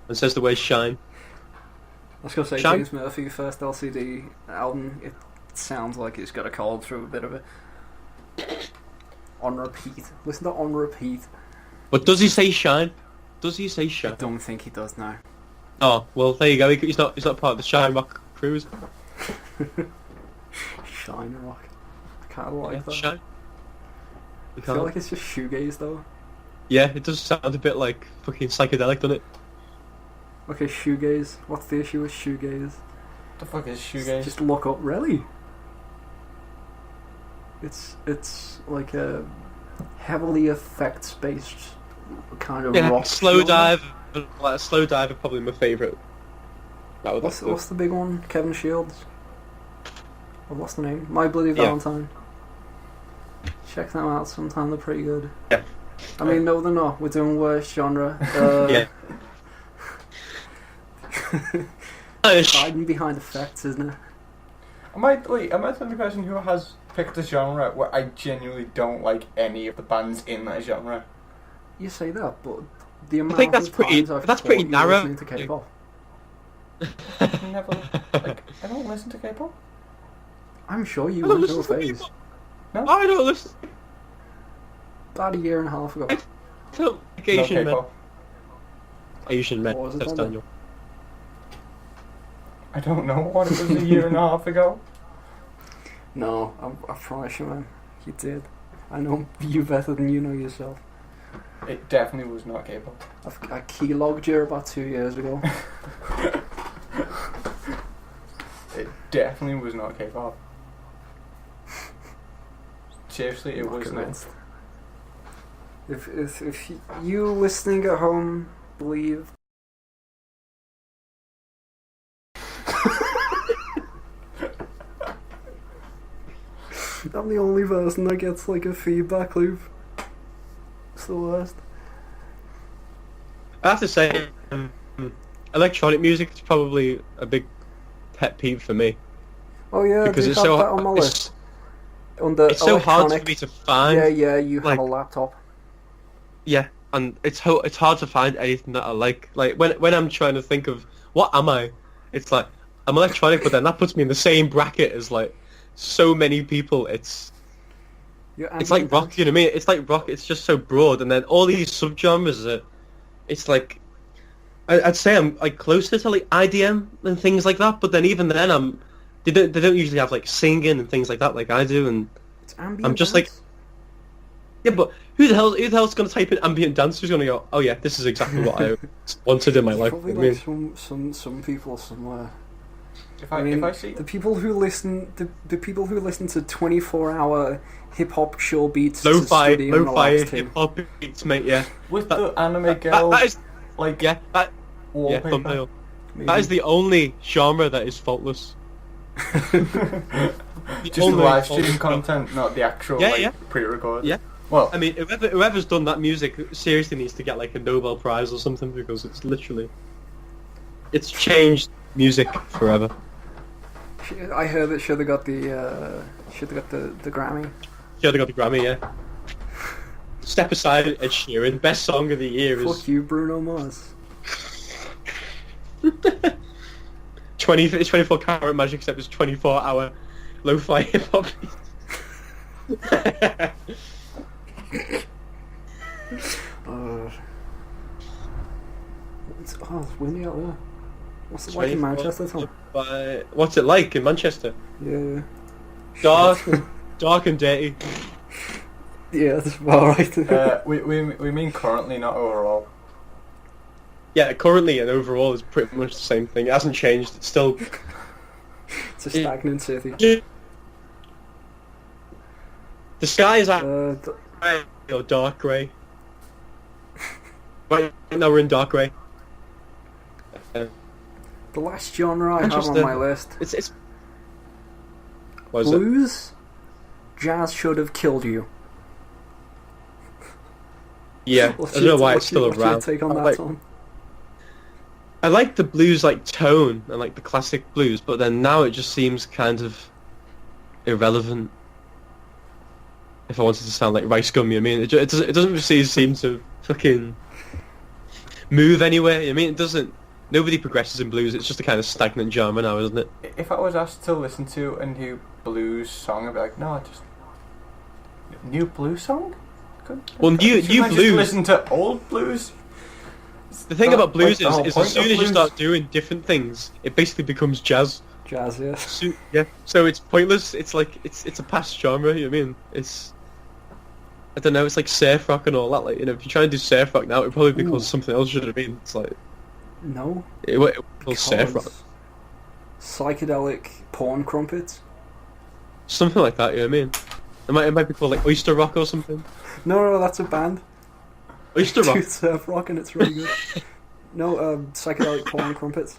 and says the word shine. I was gonna say Shine? James Murphy first LCD album. It sounds like it's got a cold through a bit of it. On repeat. Listen to On Repeat. But does he say shine? Does he say I shine? don't think he does now. Oh, well, there you go. He's not part of the Shine Rock cruise. Shine rock. I kind of like that. Shine. I feel like it's just shoegaze though. Yeah, it does sound a bit like fucking psychedelic, doesn't it? Okay, shoegaze. What's the issue with shoegaze? The fuck is shoegaze? Just look up. Really? It's like a heavily effects based kind of rock. Slow genre. dive. Like Slow Dive are probably my favourite. What's the big one? Kevin Shields. What's the name? My Bloody Valentine. Check them out sometime. They're pretty good. Yeah. I mean, no, they're not. We're doing worse genre. Yeah. Hiding behind effects, isn't it? Am I the only person who has picked a genre where I genuinely don't like any of the bands in that genre? You say that, but the amount think that's of pretty- times I've that's caught pretty you narrow. listening to K-pop. Never, I don't listen to K-pop. I'm sure you I don't went through a listen to phase. K-pop. No? I don't listen. About a year and a half ago. To No Asian men. K-pop. Asian men. What was it That's then? Daniel. I don't know what it was a year and a half ago. No, I promise you, man. You did. I know you better than you know yourself. It definitely was not K-pop. I keylogged you about 2 years ago. It definitely was not K-pop. Seriously, it Not was not. convinced. If you listening at home believe. I'm the only person that gets like a feedback loop. It's the worst. I have to say, electronic music is probably a big pet peeve for me Oh yeah, because I do it's have so that on my list. Under it's so hard for electronic- me to find. Yeah, you like- have a laptop. Yeah, and it's hard to find anything that I like. Like when I'm trying to think of what am I, it's like I'm electronic, but then that puts me in the same bracket as like so many people. It's like rock, you know what I mean? It's like rock. It's just so broad, and then all these subgenres are. It's like I'd say I'm like closer to like IDM and things like that, but then even then they don't usually have like singing and things like that like I do, and It's ambient I'm just dance. yeah, but who the hell's going to type in ambient dance? Who's going to go? Oh yeah, this is exactly what I wanted in my life. Probably I mean, like some people somewhere. If I mean, if I see the people who listen to 24-hour hip hop chill beats to lo-fi study in the last two. hip hop beats, mate. Yeah, with that- the anime girl, that is like yeah wallpaper. thumbnail. Maybe. That is the only genre that is faultless. Just the only live stream faultless- content, not the actual Yeah. pre-recorded. Yeah. Well, I mean, whoever's done that music seriously needs to get like a Nobel Prize or something because it's changed music forever. I heard it should have got the Grammy. Should have got the Grammy, yeah. Step Aside, Ed Sheeran, best song of the year is Fuck you, Bruno Mars. 24 Karat Magic, except it's 24-hour lo-fi hip hop. It's windy out there. What's it like in Manchester, Tom? What's it like in Manchester? Yeah. Dark and dirty. Yeah, that's about right. we mean currently, not overall. Yeah, currently and overall is pretty much the same thing. It hasn't changed. It's still. It's a stagnant city. The sky is th- or dark grey. Right now we're in dark grey. The last genre I have on Manchester. my list: It's. What is it? blues. Jazz should have killed you. Yeah, I don't know why it's still what's your around. take on that, like, Tom? I like the blues like tone and like the classic blues, but then now it just seems kind of irrelevant. If I wanted to sound like Rice Gummy, I mean, it doesn't seem to fucking move anywhere. I mean, it doesn't. Nobody progresses in blues. It's just a kind of stagnant genre now, isn't it? If I was asked to listen to a new blues song, I'd be like, no, just new blues song. Good. Well, new Shouldn't I blues. Just listen to old blues. The thing about blues like, the whole is point as soon of as you blues- start doing different things, it basically becomes jazz. Jazz, yeah. So, yeah. So it's pointless. It's like it's a past genre. You know what I mean? It's I don't know. It's like surf rock and all that. Like, you know, if you try and do surf rock now, it probably be Ooh. called something else. You know what I mean? It's like No. it would call surf rock, Because psychedelic porn crumpets. something like that. You know what I mean? It might be called like oyster rock or something. No, that's a band. Oyster rock. Dude, surf rock and it's really good. No, psychedelic porn crumpets.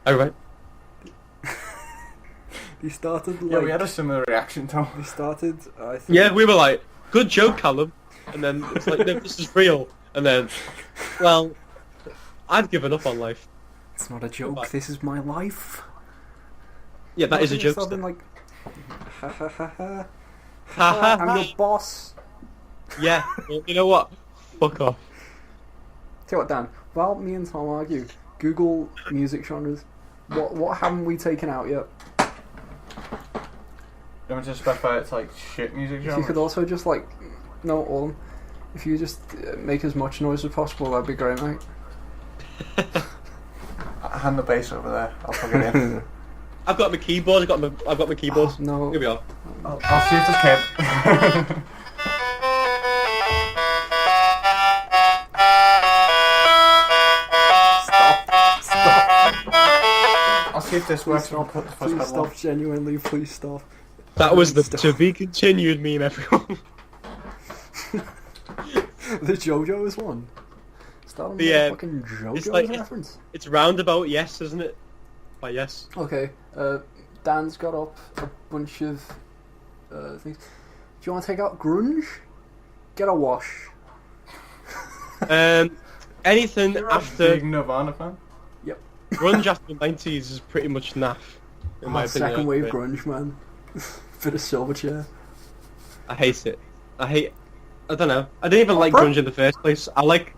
Oh right. He started like... Yeah, we had a similar reaction, Tom. He started, I think... Yeah, we were like, good joke, Callum. And then it's like, no, this is real. And then, well, I've given up on life. It's not a joke, this is my life. Yeah, that is a He joke. started like... Ha ha ha ha. Ha ha I'm ha. your boss. Yeah, well, you know what? Fuck off. Tell you what, Dan, while me and Tom argue, Google music genres. What haven't we taken out yet? You want me to specify it's like shit music If you genre? could also just like... No, all of them. If you just make as much noise as possible, that'd be great, mate. Hand the bass over there. I'll plug it in. I've got my keyboard. I've got my keyboard. Oh, no. Here we are. I'll see if this can. Stop. I'll see if this Please works. stop. Put the first Please pedal stop. on. Genuinely, please stop. That was the Stop. to be continued meme, everyone. The JoJo's one. Start on the Yeah, fucking JoJo's it's like- reference. It's roundabout yes, isn't it? By yes. Okay, Dan's got up a bunch of things. Do you want to take out grunge? Get a wash. Anything You're a after big Nirvana fan? grunge after the 90s is pretty much naff. In my opinion. Second wave grunge, man. Bit of Silverchair. I hate it. I don't know. I didn't even like Opera? grunge in the first place. I like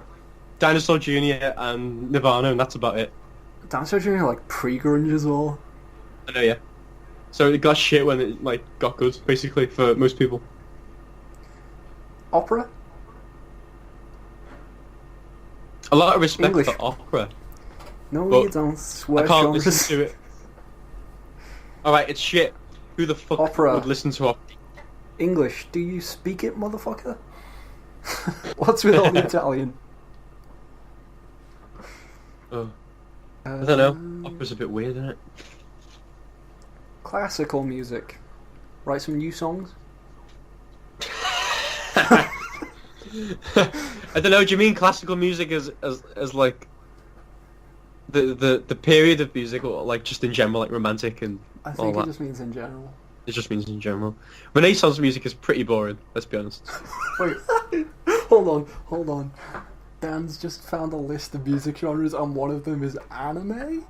Dinosaur Jr. and Nirvana, and that's about it. Dinosaur Jr. like pre-grunge as well. I know, yeah. So it got shit when it like got good, basically, for most people. Opera? A lot of respect English. for opera. No, But you don't. Swear I can't genres. listen to it. Alright, it's shit. Who the fuck Opera. would listen to opera? English. Do you speak it, motherfucker? What's with all the Italian? Oh, I don't know. Opera's a bit weird, isn't it? Classical music. Write some new songs. I don't know. Do you mean classical music as like the period of music, or like just in general, like romantic and I all think it that? just means in general. It just means in general. Renaissance music is pretty boring. Let's be honest. Wait, hold on. Dan's just found a list of music genres, and one of them is anime.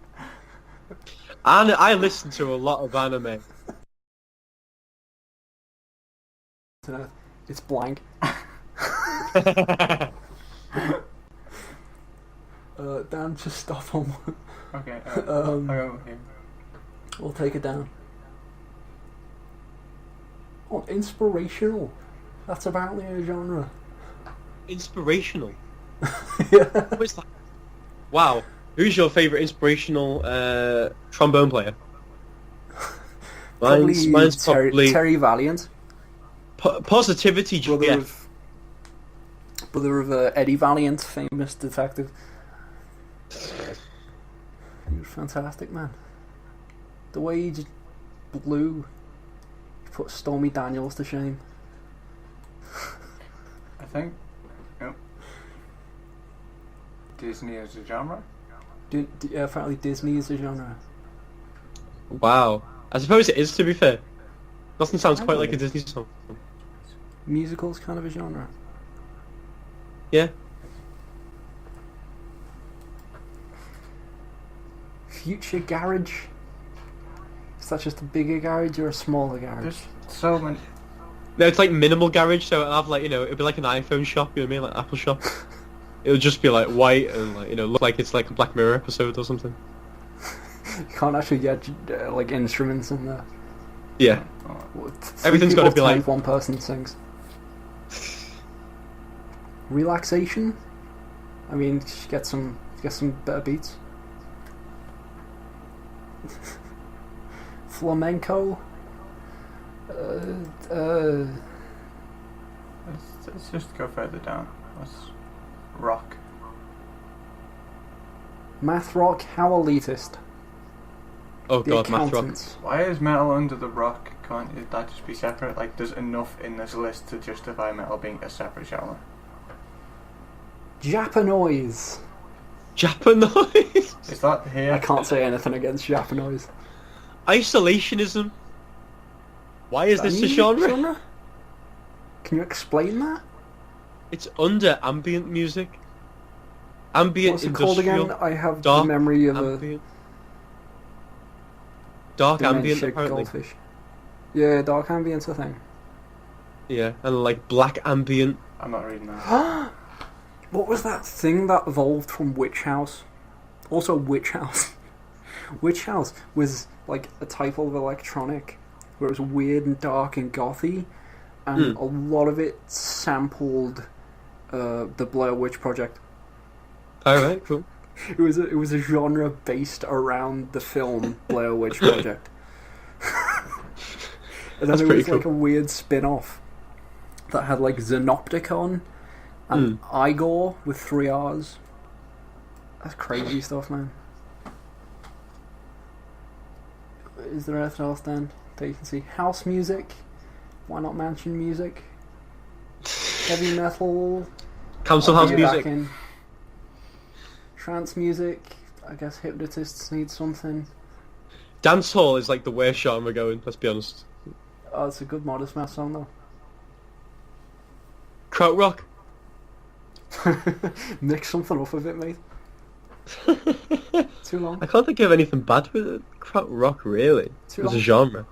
And I listen to a lot of anime. It's blank. Dan, just stop on one. Okay. Um, I'll go with you. We'll take it down. Oh, inspirational. That's apparently a genre. Inspirational. Yeah. What is that? Wow. Who's your favourite inspirational trombone player? Mine's probably Terry Valiant, Positivity GF. brother of Eddie Valiant, famous detective. He was fantastic, man. The way he just blew, he put Stormy Daniels to shame. I think. Yep. Disney as a genre? Apparently Disney is a genre. Wow. I suppose it is, to be fair. Nothing sounds I quite know. like a Disney song. Musical's kind of a genre. Yeah. Future garage. Is that just a bigger garage or a smaller garage? There's so many. No, it's like minimal garage, so it'll have like, you know, it'll be like an iPhone shop, you know what I mean? Like Apple shop. It'll just be like white and like, you know, look like it's like a Black Mirror episode or something. You can't actually get like instruments in there. Yeah. Everything's got gotta be like- one person sings. Relaxation. I mean, get some better beats. Flamenco. Let's just go further down. What's rock? Math rock. How elitist. Oh The god, math rock. accountants. Why is metal under the rock? Can't that just be separate? Like, there's enough in this list to justify metal being a separate genre. Japanoise. Japanoise. Is that here? I can't say anything against Japanoise. Isolationism. Why is this a music genre? Can you explain that? It's under ambient music. Ambient What's it called industrial. again? I have the dark memory of ambient. Dark a ambient, dementia apparently. goldfish. Yeah, dark ambient's a thing. Yeah, and like black ambient. I'm not reading that. What was that thing that evolved from Witch House? Also, Witch House. Witch House was like a type of electronic where it was weird and dark and gothy, and a lot of it sampled the Blair Witch Project. Alright, cool. It was a genre based around the film Blair Witch Project. And then That's there pretty was like a weird spin-off that had like Xenopticon and Igor with 3 R's. That's crazy stuff, man. Is there anything else then that you can see? House music. Why not mention music? Heavy metal. Council I'll house bring it back music. in. Trance music. I guess hypnotists need something. Dancehall is like the worst genre going, let's be honest. Oh, it's a good Modest Mouse song Krautrock. though. Mix something up with it, mate. Too long. I can't think of anything bad with it. Krautrock, really. Too As a long. genre.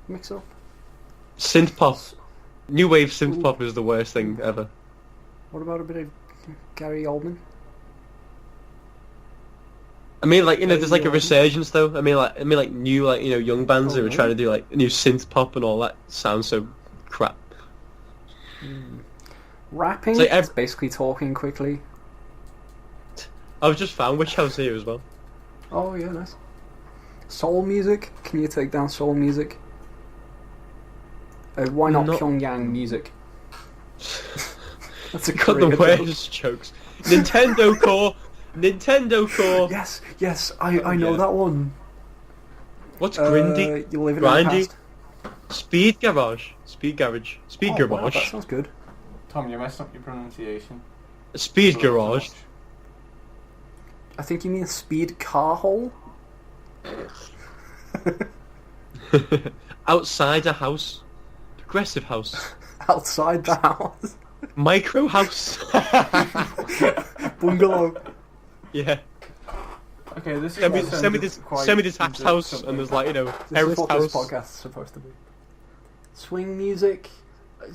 Mix up. Synth pop. New wave synth pop is the worst thing ever. What about a bit of Gary Oldman? I mean, like, you know, there's like a Yeah. resurgence though. I mean, like new, like, you know, young bands who are really? trying to do like new synth pop and all that sounds so crap. Rapping. So It's basically talking quickly. I've just found Witch House here as well. Oh yeah, nice. Soul music. Can you take down soul music? Why not Not- Pyongyang music? That's a Got the great joke. worst jokes. Nintendo Core. Nintendo Core. Yes, I know yeah. that one. What's Grindy? You live in the Grindy? past. Speed Garage. Speed Garage. Speed Oh, wow, Garage. that sounds good. Tom, you messed up your pronunciation. Speed Garage. I think you mean speed car hole. Outside a house. Progressive house. Outside the house. Micro house. Bungalow. Yeah. Okay, this is Semi-detached house, and there's like, you know, This is terrace what house. this podcast is supposed to be. Swing music.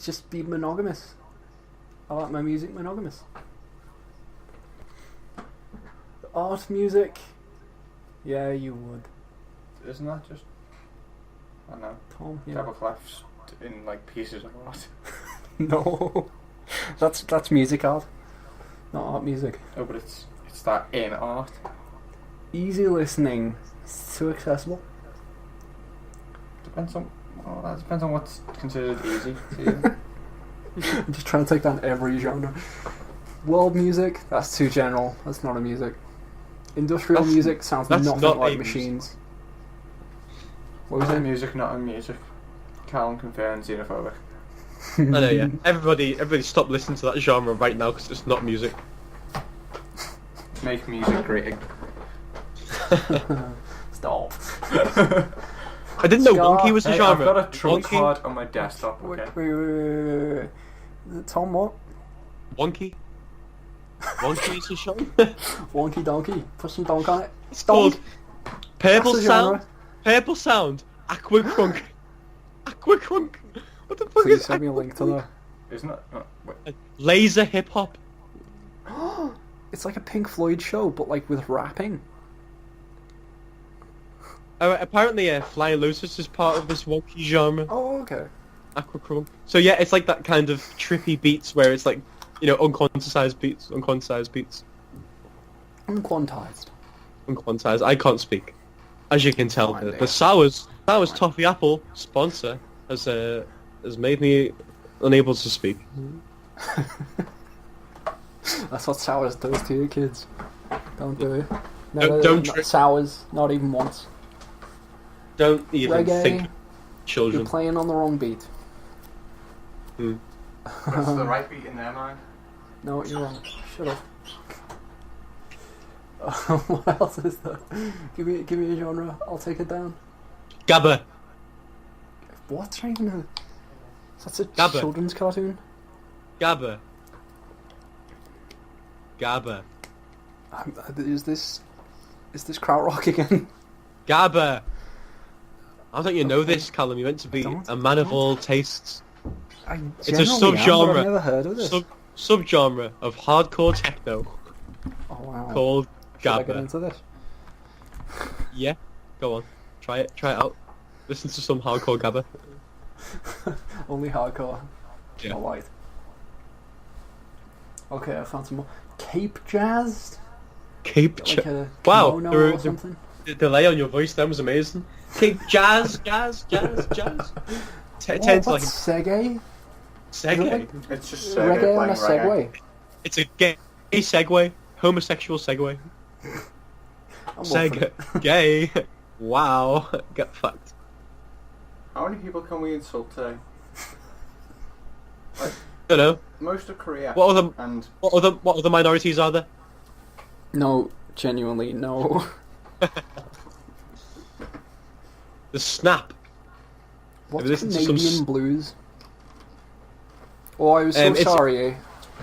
Just be monogamous. I like my music monogamous. Art music. Yeah, you would. Isn't that just? I don't know. Tom, yeah. Double clefs in like pieces of art. No. That's music art. Not art music. Oh, but it's that in art. Easy listening. It's too accessible. Depends on. Well, that depends on what's considered easy to you. I'm just trying to take down every genre. World music, that's too general. That's not a music. Industrial music sounds that's nothing not like a machines. What was Was it it? music, not in music? Callum confirmed xenophobic. I know, yeah. Everybody stop listening to that genre right now because it's not music. Make music great. Stop. I didn't know Ska. wonky was a Hey, genre. I've got a trump Wonky? card on my desktop. Wait. Okay. Tom, what? Wonky? Wonky is a genre? Wonky donkey. Put some donk on it. It's Donk. called Purple That's a genre. Sound. Purple Sound. Aqua Crunk. Aqua Crunk. What the fuck Please is send me a Aqua link to Crunk? that. Isn't it? Oh, wait. Laser hip hop. It's like a Pink Floyd show, but like with rapping. Apparently, Flying Lotus is part of this wonky genre. Oh, okay. Aqua Crunk. So yeah, it's like that kind of trippy beats where it's like, unquantized beats, Unquantized. I can't speak, as you can tell. Fine, The sours toffee apple sponsor has made me unable to speak. That's what sours does to you kids. Don't do it. Don't not trick. sours, not even once. Don't even Reggae, think, children. You're playing on the wrong beat. That's the right beat in their mind. No, you're wrong. Shut up. What else is there? Give me a genre. I'll take it down. Gabba. What's even a... That's a Gabba. children's cartoon? Gabba. Is this krautrock again? Gabba. I don't you know this, Callum. You're meant to be don't. a man of all tastes. It's a subgenre. I've never heard of this. Subgenre of hardcore techno Oh wow. called Should I get Gabba. into this? Yeah, go on. Try it out. Listen to some hardcore Gabba. Only hardcore. Yeah. Alright. Okay, I found some more. Cape jazz? Cape Like Jazz. a Wow, kimono or something? the delay on your voice then was amazing. Cape Jazz. What's Tends like Sege? Segway. It's just Reggae on a playing reggae. Segway? It's a gay Segway. Homosexual Segway. I'm up for it. Gay. Wow. Get fucked. How many people can we insult today? Like, Don't know. most of Korea. What other And what other minorities are there? No, genuinely, no. The Snap. What's Have you listened to some Canadian blues? Oh, I was so it's- sorry, eh?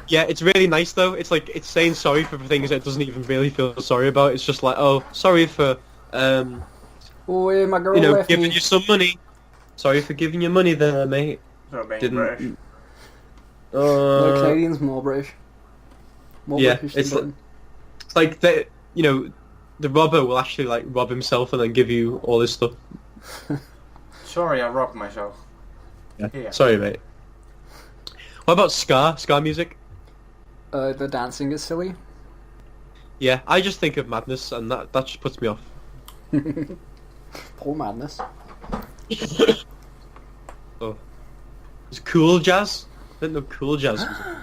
Yeah, it's really nice though. It's like it's saying sorry for things that it doesn't even really feel sorry about. It's just like, oh, sorry for Oh, my girl left giving me. you some money. Sorry for giving you money there, mate. so being Didn't. British. No, Canadians more British. More Yeah, British than it's Britain. It's like the robber will actually like rob himself and then give you all this stuff. Sorry, I robbed myself. Yeah. Sorry, mate. What about ska music? The dancing is silly. Yeah, I just think of madness, and that just puts me off. Poor madness. Oh, it's cool jazz. I didn't know cool jazz. Was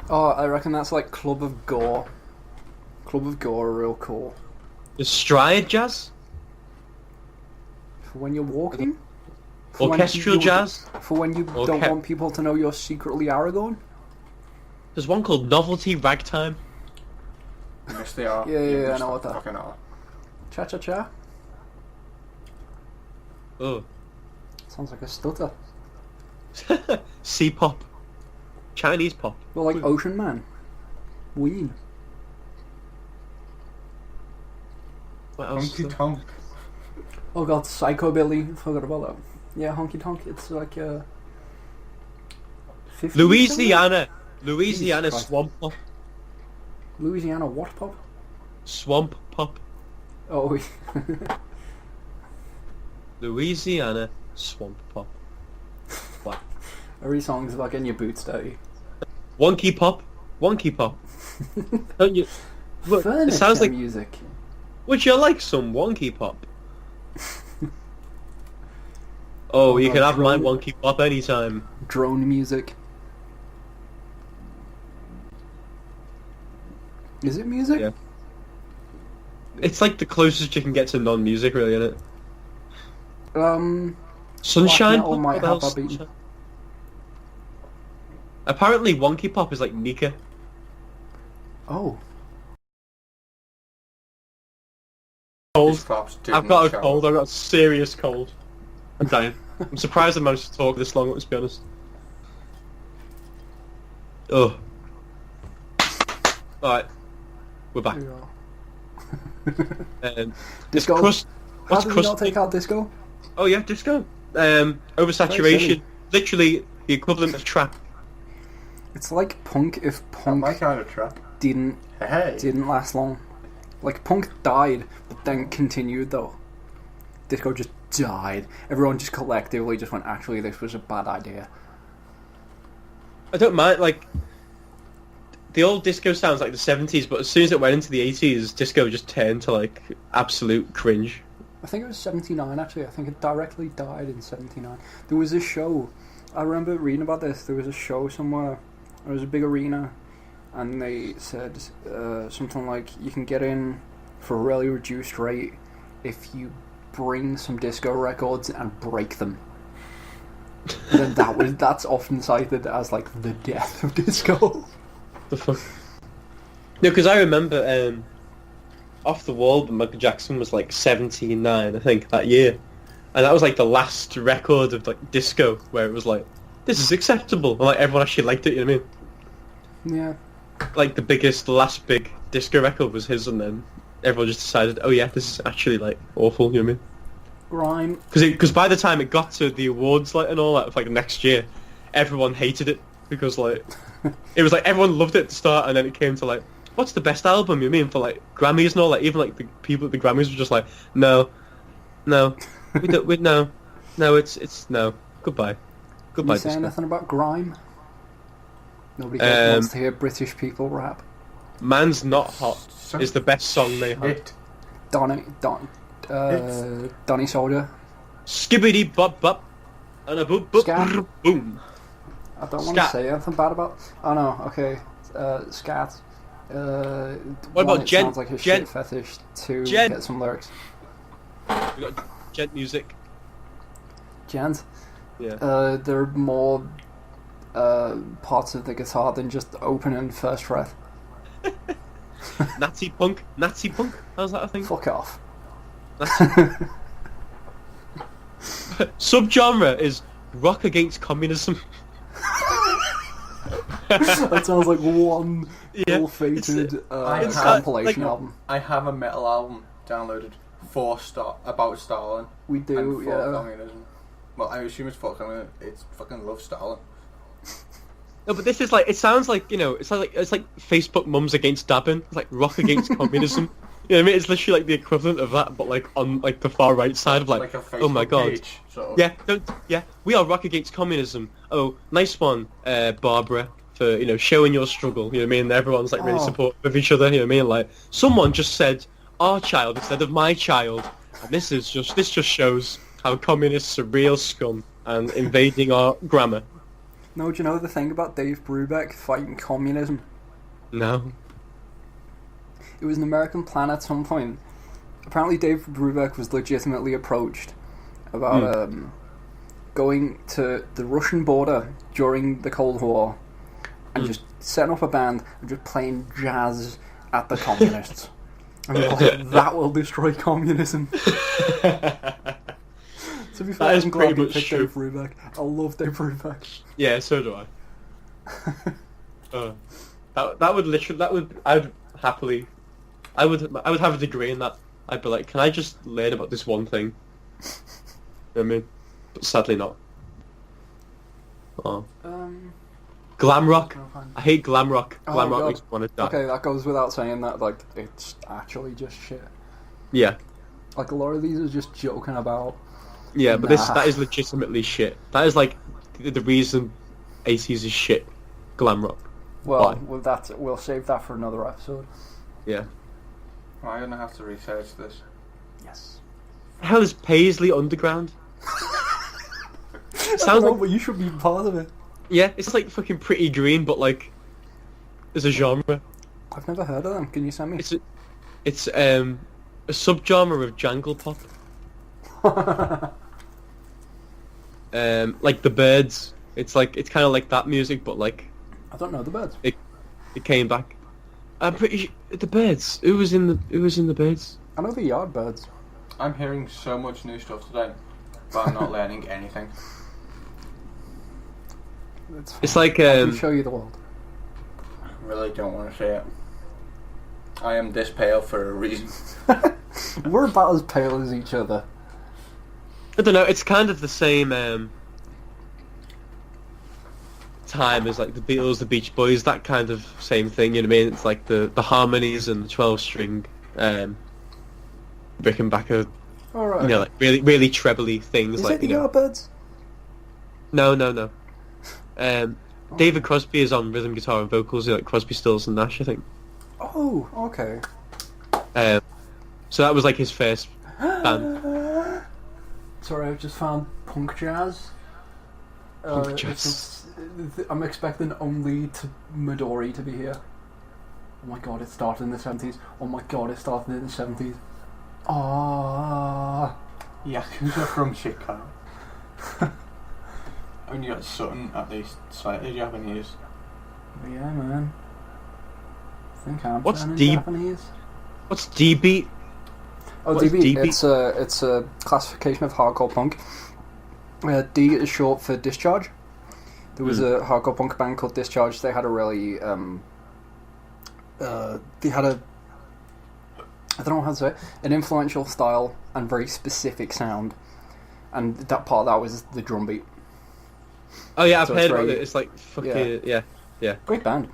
Oh, I reckon that's like Club of Gore. Club of Gore are real cool. Is stride jazz? For when you're walking? For when Orchestral you- jazz? For when you don't Okay. want people to know you're secretly Aragorn? There's one called novelty ragtime. Yes, they are. Yeah, You I missed know the what that- fucking are. Cha-cha-cha? Oh, Sounds like a stutter. C-pop, Chinese pop. Well, like Ocean Man. Ween. What else? Honky tonk. Oh god, Psychobilly. Forgot about that. Yeah, Honky Tonk. It's like a... 50s Louisiana Jesus Christ. swamp pop. something? Louisiana what pop? Swamp pop. Oh, Louisiana swamp pop. What? every song's about getting your boots dirty. Wonky pop. Don't you? Look, it Furniture sounds like. music. Would you like some wonky pop? Oh, you God, can have my drone- wonky pop anytime. Drone music. Is it music? Yeah. It's like the closest you can get to non-music, really, isn't it? Black Sunshine metal pop. might What the have hell's that beat. sunshine? Apparently, wonky pop is like Nika. Oh. Cold. These cops I've didn't got a show cold. up. I've got a serious cold. I'm dying. I'm surprised I managed to talk this long. Let's be honest. Oh. All right, we're back. Disco. It's crust. How What's did we not crusty? take out disco? Oh yeah, disco. Very Oversaturation. silly. Literally the equivalent of trap. It's like punk if Not punk my kind of trap. didn't Hey. last long. Like punk died, but then continued though. Disco just died. Everyone just collectively just went, actually, this was a bad idea. I don't mind. Like, the old disco sounds like the 70s, but as soon as it went into the 80s, disco just turned to like absolute cringe. I think it was 79 actually. I think it directly died in 79. There was a show, I remember reading about this, there was a show somewhere, there was a big arena, and they said something like, you can get in for a really reduced rate if you bring some disco records and break them. And then that's often cited as like the death of disco. The fuck? No, because I remember Off the Wall by Michael Jackson was like 79, I think, that year. And that was like the last record of like disco where it was like, this is acceptable. And like everyone actually liked it, you know what I mean? Yeah. Like the last big disco record was his, and then everyone just decided, oh yeah, this is actually like awful, you know what I mean? Grime. Because by the time it got to the awards like and all that, like next year, everyone hated it because like it was like everyone loved it at the start, and then it came to like, what's the best album? You mean for like Grammys and all that? Even like the people at the Grammys were just like, no, we don't, no, it's no, goodbye. Can you say disco. anything about grime? Nobody wants to hear British people rap. Man's Not Hot is the best song they have. Donny Soldier. Skibbity bop bop, and a boop boop Scat. boom. I don't want to Scat. say anything bad about. Oh no, okay. Scat. What about it gent? sounds like a Gent. shit fetish. To Gent. get some lyrics. We got gent music. Gent. Yeah. There are more parts of the guitar than just open and first fret. Nazi punk. How's that a thing? Fuck off. Subgenre is rock against communism. That sounds like one Yeah, ill-fated it's compilation like- album. I have a metal album downloaded about Stalin. We do, and for yeah. communism. Well, I assume it's for communism. It's fucking love Stalin. No, but this is like, it sounds like, you know, it's like Facebook mums against dabbing. It's like rock against communism. You know what I mean? It's literally like the equivalent of that, but like on like the far right side of like a Facebook oh my god. page, sort of. Yeah, we are rock against communism. Oh, nice one, Barbara, for, you know, showing your struggle. You know what I mean? Everyone's like really Oh. supportive of each other. You know what I mean? Like someone just said our child instead of my child, and this just shows how communists are real scum and invading our grammar. No, do you know the thing about Dave Brubeck fighting communism? No. It was an American plan at some point. Apparently Dave Brubeck was legitimately approached about going to the Russian border during the Cold War and just setting up a band and just playing jazz at the communists. And they're like, that will destroy communism. To be fair, That is I'm glad pretty you much picked true. Dave Brubeck. I love Dave Brubeck. Yeah, so do I. That would I would happily, I would have a degree in that. I'd be like, can I just learn about this one thing? You know what I mean? But sadly not. Oh. Glam rock. I hate glam rock. Glam rock God. makes me want to die. Okay, that goes without saying that, like, it's actually just shit. Yeah. Like, a lot of these are just joking about. Yeah, but Nah. that is legitimately shit. That is like the reason 80s is shit. Glam rock. Well, Why? we'll save that for another episode. Yeah. I'm gonna have to research this. Yes. The hell is Paisley Underground? Sounds like, but you should be part of it. yeah, it's like fucking Pretty Green, but like as a genre. I've never heard of them. Can you send me? It's a subgenre of jangle pop. Like the Birds. It's kind of like that music, but like I don't know the Birds. it came back. I'm pretty sure the Birds. Who was in the Birds? I know the Yardbirds. I'm hearing so much new stuff today, but I'm not learning anything. It's like I can show you the world. I really don't want to say it. I am this pale for a reason. We're about as pale as each other. I don't know. It's kind of the same time as like the Beatles, the Beach Boys, that kind of same thing. You know what I mean? It's like the harmonies and the 12-string Rickenbacker, All right. you know, like really really trebly things. Is like it the you know. Yardbirds? No. David Crosby is on rhythm guitar and vocals, like Crosby, Stills and Nash, I think. Oh, okay. So that was like his first band. Sorry, I've just found punk jazz. Punk jazz. I'm expecting only Midori to be here. Oh my god, it started in the 70s. Oh my god, it started in the 70s. Ah. Yakuza from Chicago. I mean, you got something at least slightly Japanese. Yeah, man. I think I'm What's turning D- Japanese. What's D-Beat? Oh, What is DB. DB? It's a classification of hardcore punk. D is short for Discharge. There was a hardcore punk band called Discharge. They had a really they had a, I don't know how to say it, an influential style and very specific sound, and that part of that was the drum beat. Oh yeah, I've So heard it's about very- it. It's like fucking yeah. Great band.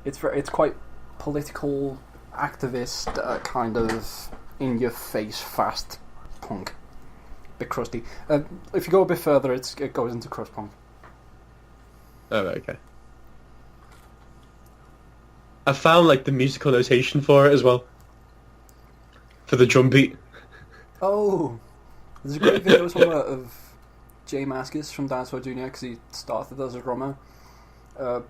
It's quite political, activist, kind of in your face, fast punk. Bit crusty. If you go a bit further, it goes into crust punk. Oh right, okay. I found like the musical notation for it as well. For the drum beat. Oh, there's a great video somewhere of Jay Mascis from Dinosaur Jr. because he started as a drummer,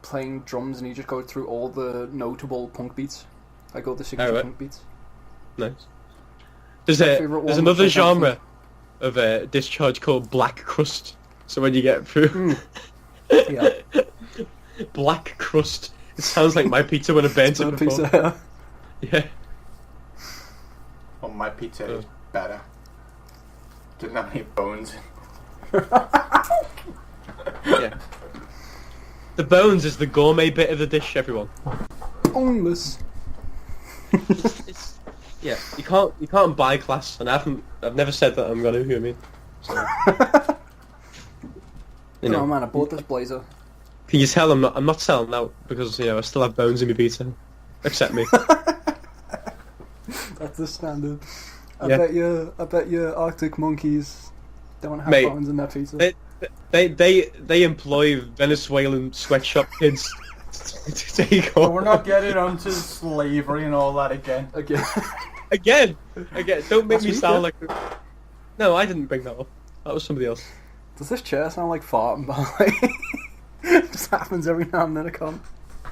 playing drums, and he just goes through all the notable punk beats, like all the signature right. punk beats. Nice. There's My favourite one another was genre of Discharge called black crust. So when you get through Yeah, black crust, it sounds like my pizza when I burnt it Burnt before. pizza. Yeah. Oh, my pizza is better. Didn't have any bones. Yeah. The bones is the gourmet bit of the dish, everyone. Boneless. Yeah, you can't buy class, and I've never said that I'm gonna. You know what I mean? So, you No know, man, I bought this blazer. can you tell I'm not selling out because I still have bones in my pizza. Accept me. That's the standard. Yeah. I bet your Arctic monkeys don't have Mate, bones in their pizza. They employ Venezuelan sweatshop kids to take But over. we're not getting onto slavery and all that again. Again. Again, don't make Last me week, sound yeah. like. No, I didn't bring that up. That was somebody else. Does this chair sound like farting? By the way, it just happens every now and then. I can't.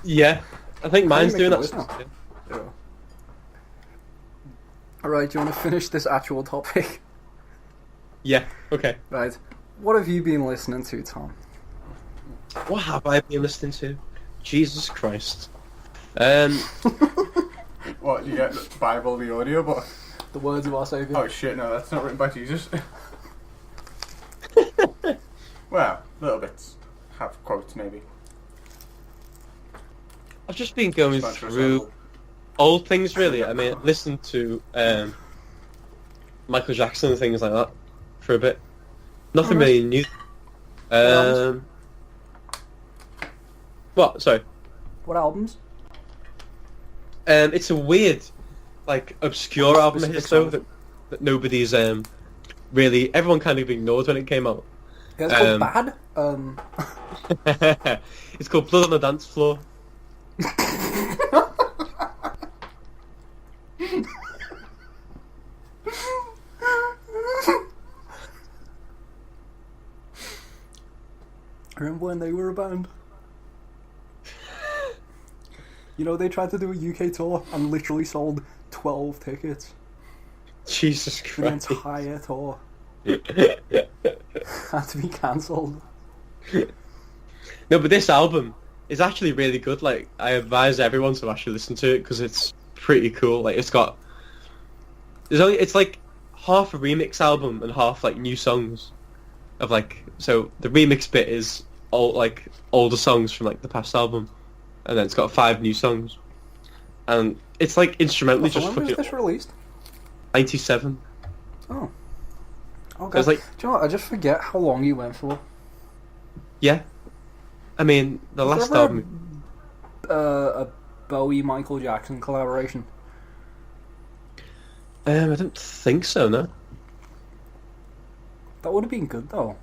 Yeah, I think mine's make doing the that. noise now. Yeah. Alright, do you want to finish this actual topic? Yeah. Okay. Right. What have you been listening to, Tom? What have I been listening to? Jesus Christ. What, you get Bible, the audio book? The words of our Saviour. Oh shit, no, that's not written by Jesus. Well, little bits. Have quotes, maybe. I've just been going Sponsor us through all. old things, really. I mean, listen to Michael Jackson and things like that for a bit. Nothing really new. What? Sorry. What albums? It's a weird, like, obscure album of his, Specific though, that nobody's really. Everyone kind of ignored when it came out. Yeah, it's called Bad. It's called Blood on the Dance Floor. Remember when they were a band? You know, they tried to do a UK tour and literally sold 12 tickets Jesus for the Christ. entire tour. Had to be cancelled. No, but this album is actually really good. Like, I advise everyone to actually listen to it because it's pretty cool. Like, it's like half a remix album and half like new songs. Of like, so the remix bit is all like older songs from like the past album, and then it's got 5 new songs, and it's like instrumentally So just when was fucking this released? 97. Oh. Okay. It's like, Do you know what? I just forget how long you went for. yeah, I mean the Was last there ever album. A Bowie Michael Jackson collaboration. I don't think so. No. That would have been good though.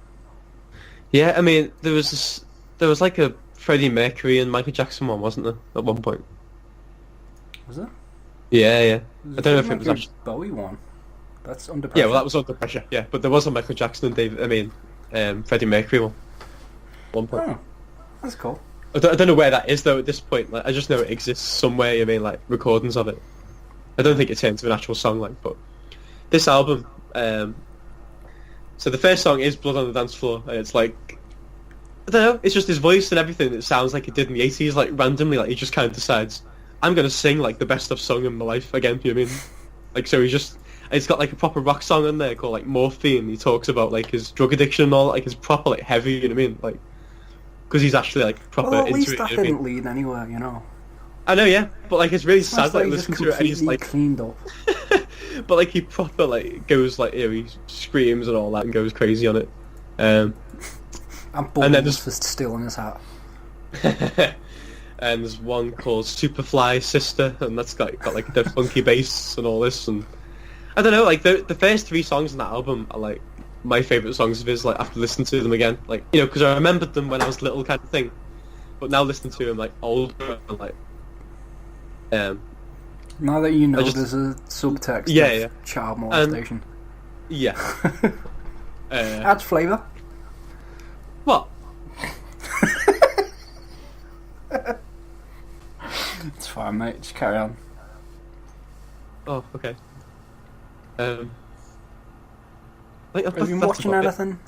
Yeah, I mean there was like a Freddie Mercury and Michael Jackson one, wasn't there, at one point? Was it? Yeah. I don't know if it was actually Bowie one. That's Under Pressure. Yeah, well, that was Under Pressure. Yeah, but there was a Michael Jackson and Freddie Mercury one. One point. Oh, that's cool. I don't know where that is though at this point. Like, I just know it exists somewhere. I mean, like recordings of it. I don't think it's into an actual song, like. But this album, so the first song is "Blood on the Dance Floor," and it's like, I don't know. It's just his voice and everything. It sounds like it did in the '80s. Like randomly, like he just kind of decides, "I'm gonna sing like the best I've sung in my life again." You know what I mean? Like, so it's got like a proper rock song in there called like Morphine. He talks about like his drug addiction and all. Like his proper like heavy. You know what I mean? Like. Because he's actually like proper well, at into least it. that You know didn't lead anywhere, you know. I know, yeah, but like it's really sad Like like listening to it and he's like, cleaned up. but like he proper like goes like he screams and all that and goes crazy on it. And then there's just still in his hat. And there's one called Superfly Sister, and that's got like the funky bass and all this, and I don't know, like the first 3 songs on that album are like my favourite songs of his, like after listening to them again, like, you know, because I remembered them when I was little kind of thing, but now listening to them like older and like now that you know there's a subtext of child molestation. Adds flavour. What? It's fine, mate, just carry on. Oh, okay. Have you been watching anything?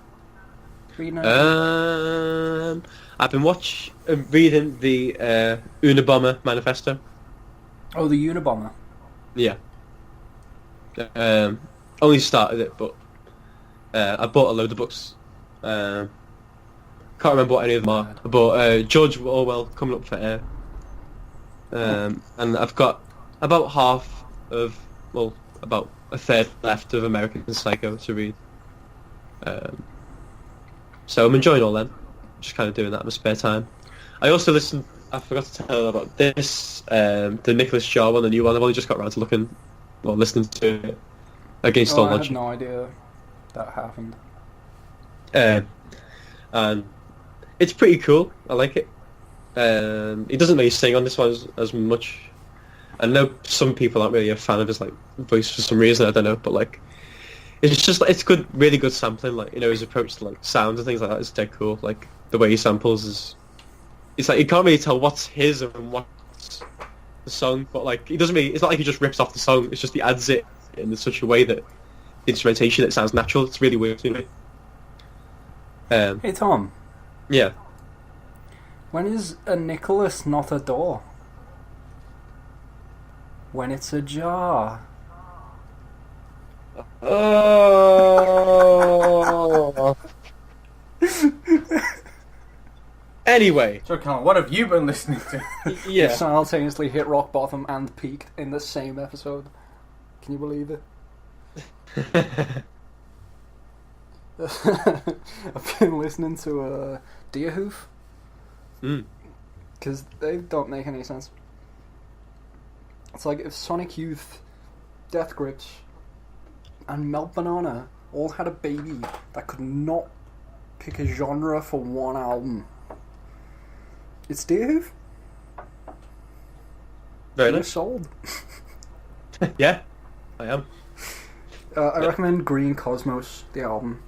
Reading anything? I've been reading the Unabomber manifesto. Oh, the Unabomber. Yeah. Only started it, but I bought a load of books. Can't remember what any of them are. I bought George Orwell Coming Up for Air. And I've got about about a third left of American Psycho to read. So I'm enjoying all them. Just kind of doing that in my spare time. I also listened. I forgot to tell you about this. The Nicholas Shaw one, the new one. I've only just got around to listening to it. Against All I Logic. had no idea that happened. And it's pretty cool. I like it. He doesn't really sing on this one as much. I know some people aren't really a fan of his like voice for some reason. I don't know, but like. It's good, really good sampling. Like, you know, his approach to like sounds and things like that is dead cool. Like the way he samples it's like you can't really tell what's his and what's the song, but like he doesn't really. It's not like he just rips off the song. It's just he adds it in such a way that the instrumentation it sounds natural. It's really weird to me. Hey Tom. Yeah. When is a Nicholas not a door? When it's a jar. Oh. Anyway, So, Callum, what have you been listening to? You simultaneously hit rock bottom and peaked in the same episode. Can you believe it? I've been listening to Deerhoof. Because they don't make any sense. It's like if Sonic Youth, Death Grips, and Melt Banana all had a baby that could not pick a genre for one album. It's Deerhoof. Very You're nice. sold. Yeah, I am. I recommend Green Cosmos, the album.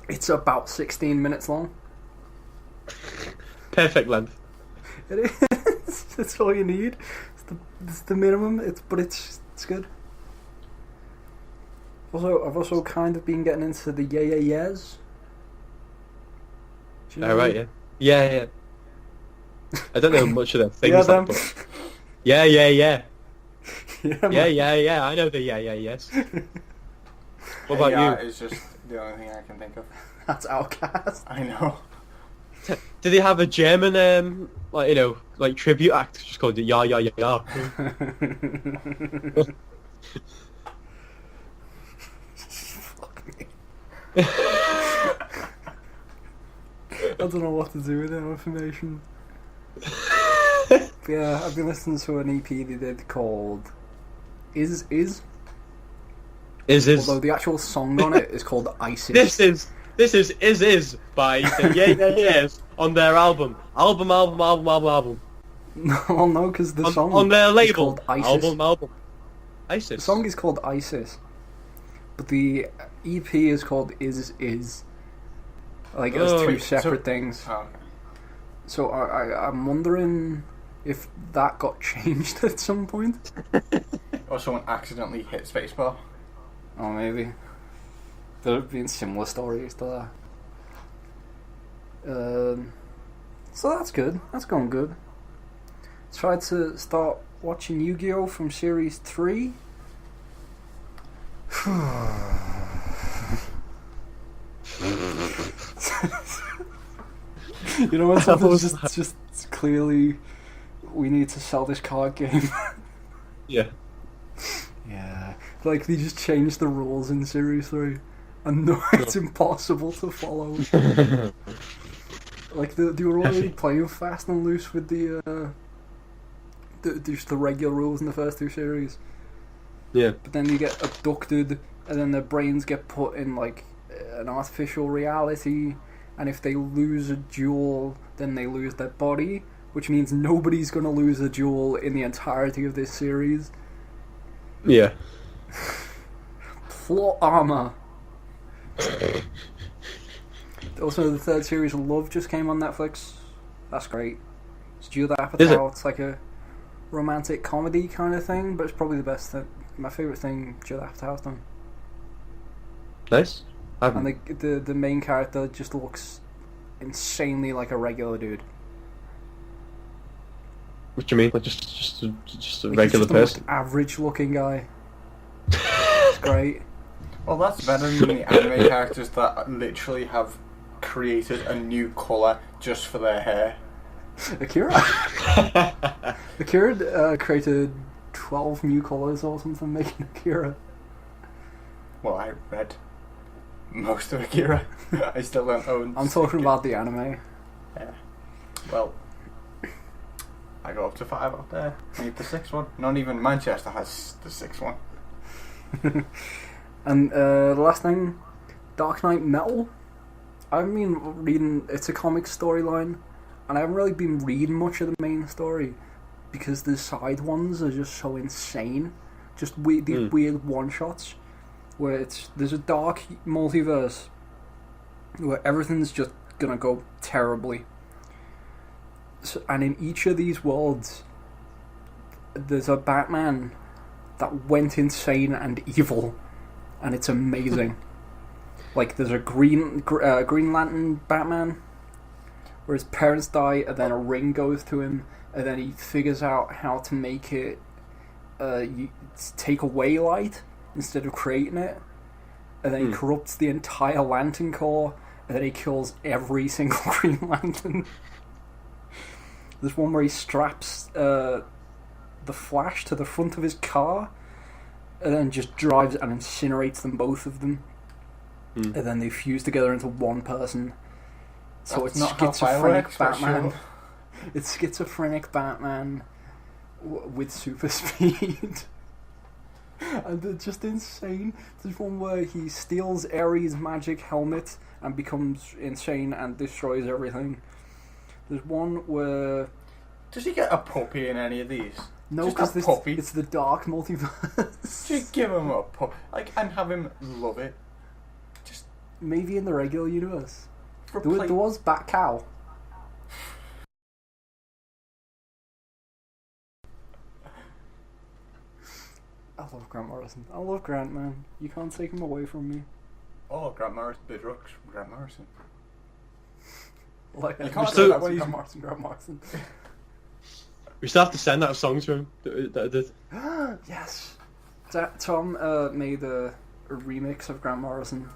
It's about 16 minutes long. Perfect length. It is. That's all you need. It's the minimum. It's good. Also, I've also kind of been getting into the Yeah Yeah Yeahs. Right, yeah. I don't know much of their things. Yeah, like, them. but yeah. Yeah, Yeah. I know the yes. What about yeah, you? it's just the only thing I can think of. That's Outcast. I know. Did they have a German, like, you know, like tribute act just called it Yeah? Fuck me. I don't know what to do with that information. Yeah, I've been listening to an EP they did called Is. Is Although the actual song on it is called Isis. This is This is by the Yeahs on their album. Album. No, because the song On their is label. called Isis. Album. The ISIS. song is called Isis, but the EP is called Is. Like, as Oh, two wait, separate things. Oh, okay. So I'm wondering if that got changed at some point. Or someone accidentally hit spacebar. Oh, maybe. There have been similar stories to that. So that's good. That's going good. Tried to start watching Yu-Gi-Oh! From Series 3. You know when something's just clearly, we need to sell this card game. Yeah. Yeah, like they just changed the rules in Series 3, and no, it's impossible to follow. Like they were already playing fast and loose with just the regular rules in the first two series. Yeah. But then you get abducted, and then their brains get put in like an artificial reality, and if they lose a duel, then they lose their body, which means nobody's gonna lose a duel in the entirety of this series. Yeah. Plot armor. Also, the third series of Love just came on Netflix. That's great. It's Judd Is it? Apatow. It's like a romantic comedy kind of thing, but it's probably the best thing. My favourite thing Judd Apatow's done. Nice. And the main character just looks insanely like a regular dude. What do you mean? Like just a Like, regular he's just the most person? average looking guy. It's great. Well, that's better than the anime characters that literally have created a new colour just for their hair. Akira. Akira created 12 new colours or something making Akira. Well, I read most of Akira. I still don't own. I'm talking about the anime. Yeah. Well, I got up to 5 out there. I need the 6th one. Not even Manchester has the 6th one. And the last thing, Dark Knight Metal. I've been reading, it's a comic storyline, and I haven't really been reading much of the main story because the side ones are just so insane. Just these weird one-shots where there's a dark multiverse where everything's just gonna go terribly. So, and in each of these worlds, there's a Batman that went insane and evil, and it's amazing. Like there's a Green Lantern Batman, where his parents die, and then a ring goes to him, and then he figures out how to make it take away light instead of creating it, and then he corrupts the entire Lantern Corps, and then he kills every single Green Lantern. There's one where he straps the Flash to the front of his car, and then just drives and incinerates them, both of them. And then they fuse together into one person. So That's it's not how schizophrenic fireworks, Batman. sure. It's schizophrenic Batman with super speed. And they're just insane. There's one where he steals Ares' magic helmet and becomes insane and destroys everything. There's one where... Does he get a puppy in any of these? No, Just because a puppy. it's the dark multiverse. Just give him a puppy. Like, and have him love it. Just Maybe in the regular universe. There replace... was Bat Cow. I love Grant Morrison. I love Grant, man. You can't take him away from me. Oh, Grant Morrison. Bidrooks. Grant Morrison. Like, You can't say that when he's... Grant Morrison. We still have to send that song to him. That I did. Yes. Tom made a remix of Grant Morrison.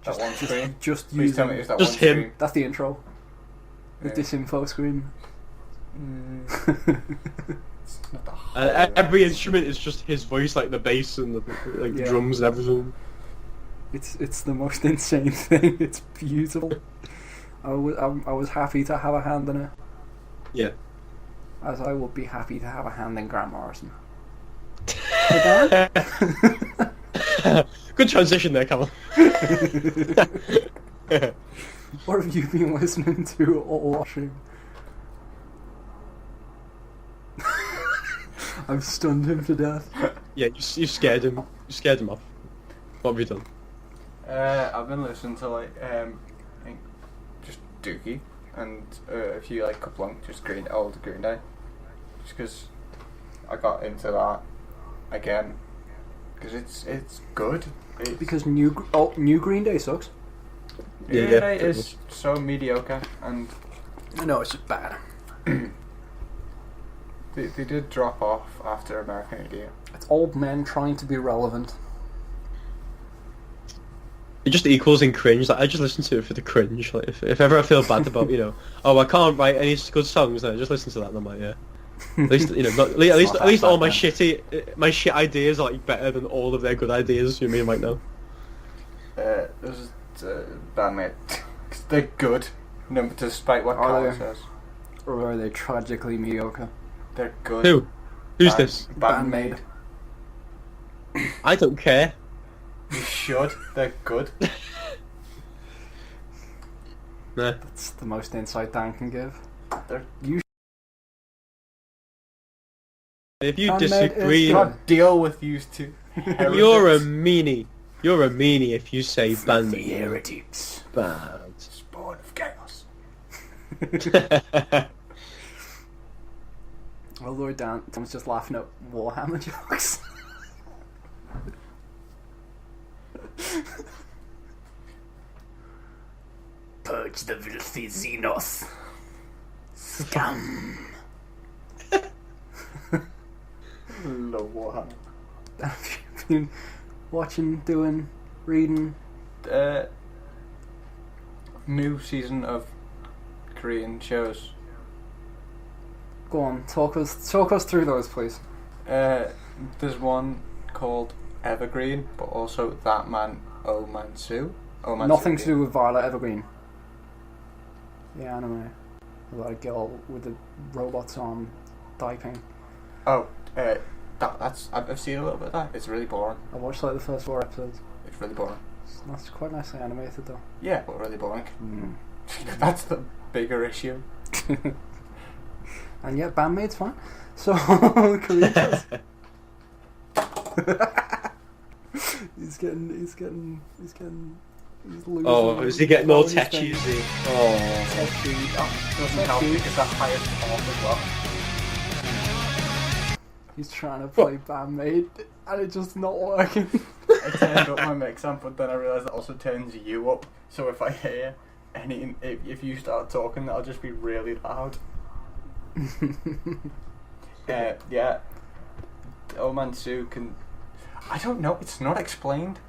That one screen. Just Please tell me using... it's that Just one him. screen. That's the intro. With Yeah. this info screen. It's not the whole Every instrument is just his voice, like the bass and the Yeah. drums and everything. It's the most insane thing. It's beautiful. I was happy to have a hand in it, Yeah. as I would be happy to have a hand in Grant Morrison. Hey, Dan? Good transition there, Callum. What have you been listening to or watching? I've stunned him to death. Yeah, you scared him. You scared him off. What have you done? I've been listening to like I think just Dookie and a few like couple just old Green Day, just because I got into that again because it's good. Because new Green Day sucks. Green Yeah, Day is so mediocre, and I know it's just bad. they did drop off after American Idiot. It's old men trying to be relevant. It just equals in cringe. Like I just listen to it for the cringe. Like if ever I feel bad about oh I can't write any good songs, then I just listen to that and I'm like at least at least all my shit ideas are like better than all of their good ideas. You mean right now? There's a bandmate. They're good, no, despite what Callum says. Or are they tragically mediocre? They're good. Who's this? Bandmate. I don't care. You should. They're good. Nah. That's the most insight Dan can give. If you Bandmate disagree, is good. Deal with these two. you're a meanie. You're a meanie if you say bandmate. Heretics. Bad. Spawn of chaos. Although Dan's just laughing at Warhammer jokes. Purge the filthy Xenos. Scum. Love Warhammer. Have you been watching, doing, reading? New season of Korean shows. Go on, talk us through those, please. There's one called Evergreen, but also That Man, Oh Man Sue. Nothing to do with Violet Evergreen. The anime about a girl with the robots on typing. Oh, that's I've seen a little bit of that. It's really boring. I watched like the first 4 episodes. It's really boring. That's quite nicely animated though. Yeah, but really boring. That's the bigger issue. And yet, bandmate's fine. So, Koreans. He's losing. Oh, is he getting all tetchy? Is he? Oh. Tetchy. Doesn't help because the highest form as well. He's trying to play bandmate, and it's just not working. I turned up my mix amp, but then I realised that also turns you up. So if I hear if you start talking, that'll just be really loud. Yeah. Old Man Sue can. I don't know. It's not explained,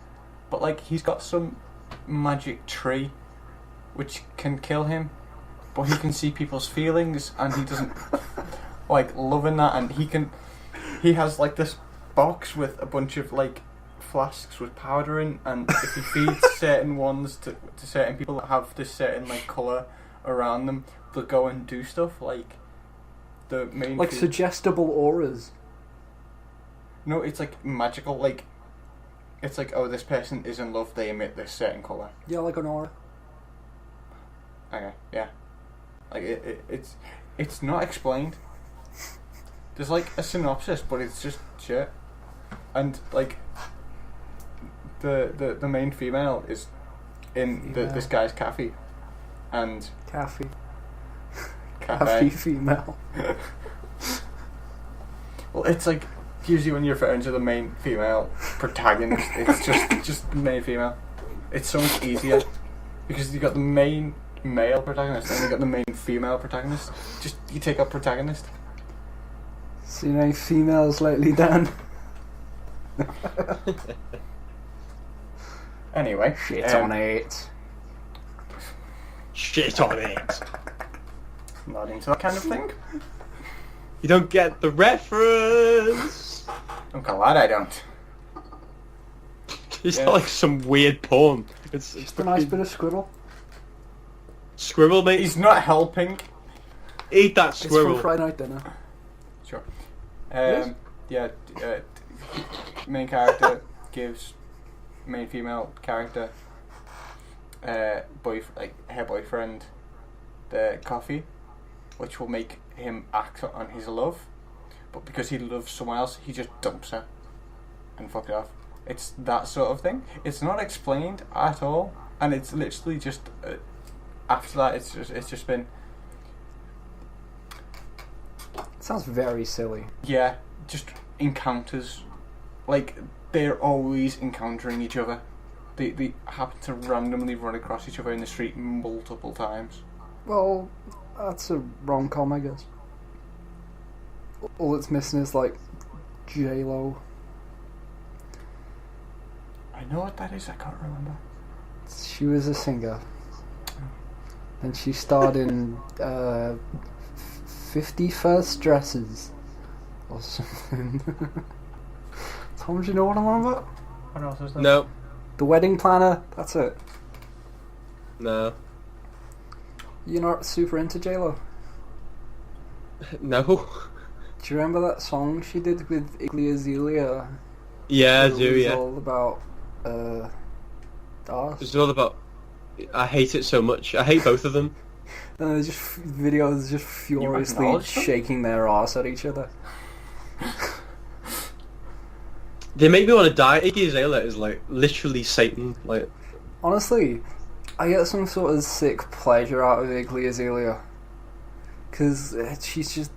but like he's got some magic tree, which can kill him, but he can see people's feelings, and he doesn't like loving that, and he has like this box with a bunch of like flasks with powder in, and if he feeds certain ones to certain people that have this certain like colour around them, they'll go and do stuff like the main like suggestible auras. No, it's like magical, like it's like, oh, this person is in love, they emit this certain colour. Yeah, like an aura. Okay, yeah. Like it's not explained. There's like a synopsis, but it's just shit. And like the main female is in this guy's cafe, and Cafe cafe. female. Well, it's like usually when you're referring to the main female protagonist, it's just the main female. It's so much easier because you got the main male protagonist and you got the main female protagonist. Just you take up protagonist. Seen any females lately, Dan? Anyway, Shit on it. Shit on it. Not into that kind of thing. You don't get the reference. I'm glad I don't. It's Yeah. not like some weird porn. It's Just a nice bit of squirrel. squirrel, mate. He's not helping. Eat that It's squirrel. for Friday night dinner. Sure. Yes? Yeah. Main character gives main female character, her boyfriend, the coffee, which will make him act on his love, but because he loves someone else, he just dumps her and fuck it off. It's that sort of thing. It's not explained at all, and it's literally just after that, it's just been. It sounds very silly. Yeah, just encounters. Like, they're always encountering each other. They happen to randomly run across each other in the street multiple times. Well, that's a rom-com, I guess. All it's missing is, like, J-Lo. I know what that is, I can't remember. She was a singer. And she starred in 50 First Dresses. Or something. Tom, do you know what I'm on about? What else is there? No. The Wedding Planner, that's it. No. You're not super into J-Lo? No. Do you remember that song she did with Iggy Azalea? Yeah, I It do, was yeah. all about arse. It's all about... I hate it so much. I hate both of them. And there's just videos just furiously acknowledge them? shaking their arse at each other. They make me want to die. Iggy Azalea is like literally Satan. Like, Honestly, I get some sort of sick pleasure out of Iggy Azalea. Because she's just...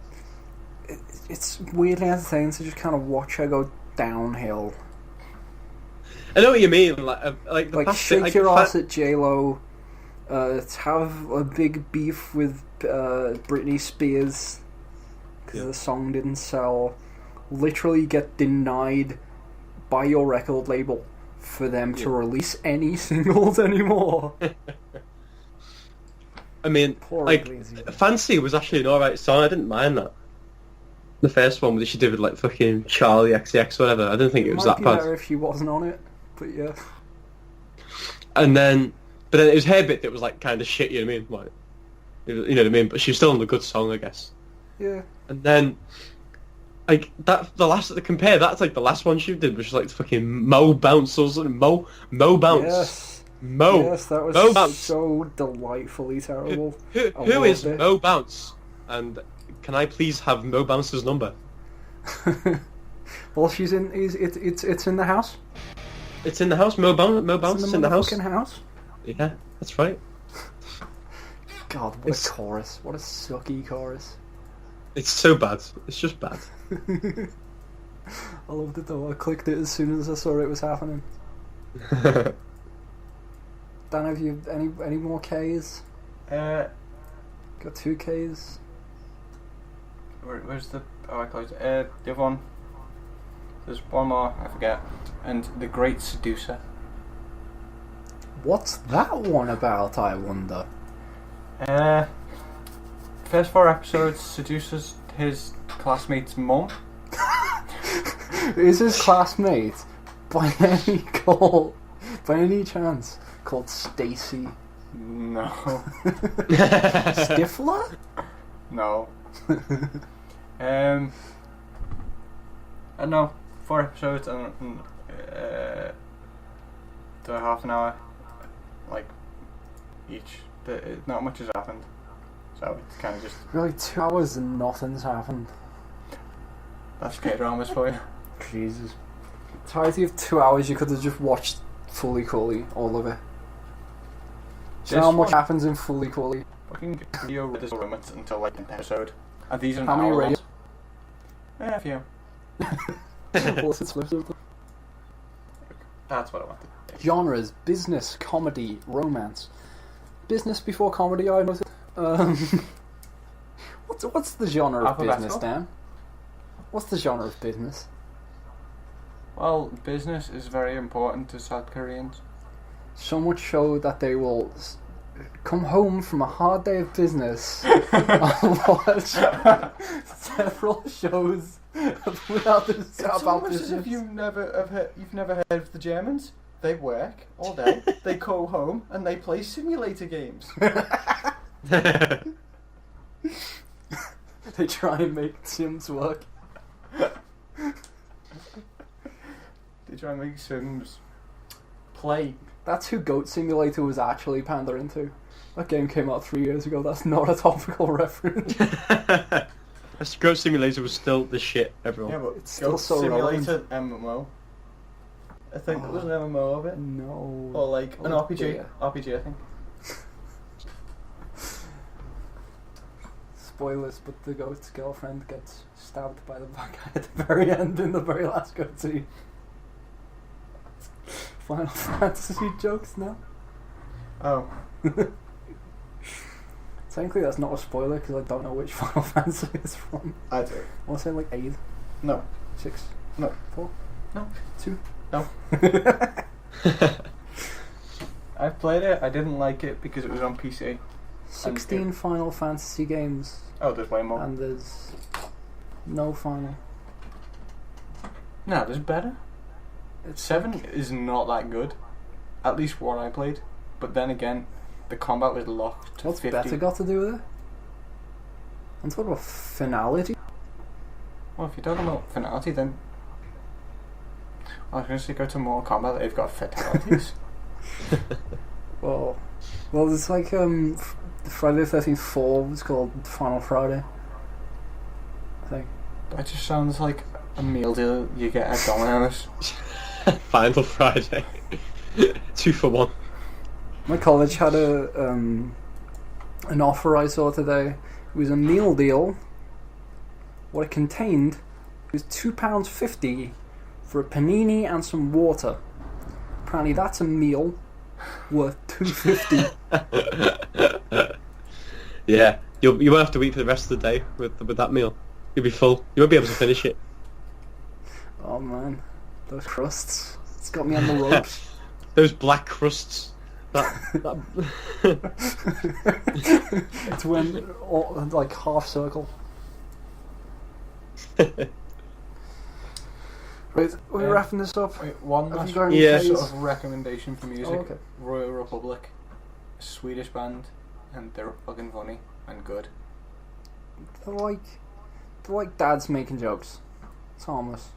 It's weirdly entertaining to just kind of watch her go downhill. I know what you mean. Like the Like, past shake like, your the ass fa- at J-Lo, to have a big beef with Britney Spears because the song didn't sell, literally get denied by your record label for them to release any singles anymore. I mean, Poor like, Iggy Azalea. Fancy was actually an alright song. I didn't mind that. The first one that she did with like fucking Charlie XCX or whatever. I didn't think it was might that be bad. better if she wasn't on it, but yeah. But then it was her bit that was like kind of shit. You know what I mean? Like, you know what I mean? But she was still on the good song, I guess. Yeah. And then, like compare that to like the last one she did, which was like fucking Mo Bounce or something. Mo Bounce. Yes. Mo. Yes, that was Mo Bounce. so delightfully terrible. Who I is loved it. Mo Bounce? And can I please have Mo Bounce's number? Well, she's in. It's in the house. It's in the house. Mo Bounce It's is in the house. motherfucking house. Yeah, that's right. God, what It's- a chorus! What a sucky chorus! It's so bad. It's just bad. I loved it though. I clicked it as soon as I saw it was happening. Dan, have you any more Ks? Got 2 Ks. Where's the... Oh, I closed it. The other one. There's one more, I forget. And The Great Seducer. What's that one about, I wonder? First 4 episodes seduces his classmate's mum. Is his classmate by any chance called Stacy No. Stifler? No. I don't know, 4 episodes and to half an hour, like, each. Not much has happened, so it's kind of just... Really, 2 hours and nothing's happened. That's K-dramas for you. Jesus. Entirety of 2 hours, you could have just watched Fully Cooley, all of it. Do you know how much happens in Fully Cooley? Fucking video this limits until like an episode. And these are How many radio? A few. What's its list of them? That's what I wanted. Genres: business, comedy, romance. Business before comedy, I noticed. What's the genre of business, Alphabetical? Dan? What's the genre of business? Well, business is very important to South Koreans. So much so that they will come home from a hard day of business and watch several shows without this about business. If you've never heard of the Germans. They work all day. They go home and they play simulator games. They try and make Sims work. They try and make Sims play. That's who Goat Simulator was actually pandering to. That game came out 3 years ago. That's not a topical reference. Goat Simulator was still the shit, everyone. Yeah, but It's still Goat so Simulator MMO. I think there was an MMO of it. No. Or like an Oh, RPG. dear. RPG, I think. Spoilers, but the goat's girlfriend gets stabbed by the bad guy at the very end in the very last cutscene. Final Fantasy jokes now. Oh. Technically, that's not a spoiler because I don't know which Final Fantasy it's from. I do. I want to say like 8, No. 6, No. 4, No. 2. No. I played it. I didn't like it because it was on PC. 16 Final Fantasy games, Oh, there's way more. and there's no final. No, there's better. It's 7 is not that good. At least what I played. But then again, the combat was locked to What's 50. better got to do with it? I'm talking about finality. Well, if you're talking about finality, then I was going to say go to more combat. They've got fatalities. Well, it's like Friday the 13th 4 was called Final Friday, I think. That just sounds like a meal deal you get at Domino's. Final Friday. 2 for 1. My college had an offer I saw today. It was a meal deal. What it contained was £2.50 for a panini and some water. Apparently that's a meal worth £2.50. Yeah, you won't have to eat for the rest of the day with that meal. You'll be full. You won't be able to finish it. Oh man, those crusts. It's got me on the ropes. Those black crusts. That It's when like half circle. Right, we're wrapping this up. Wait, one Have last you got any Yeah. sort plays? of recommendation for music. Oh, okay. Royal Republic, a Swedish band, and they're fucking funny and good. They're like dads making jokes. It's harmless.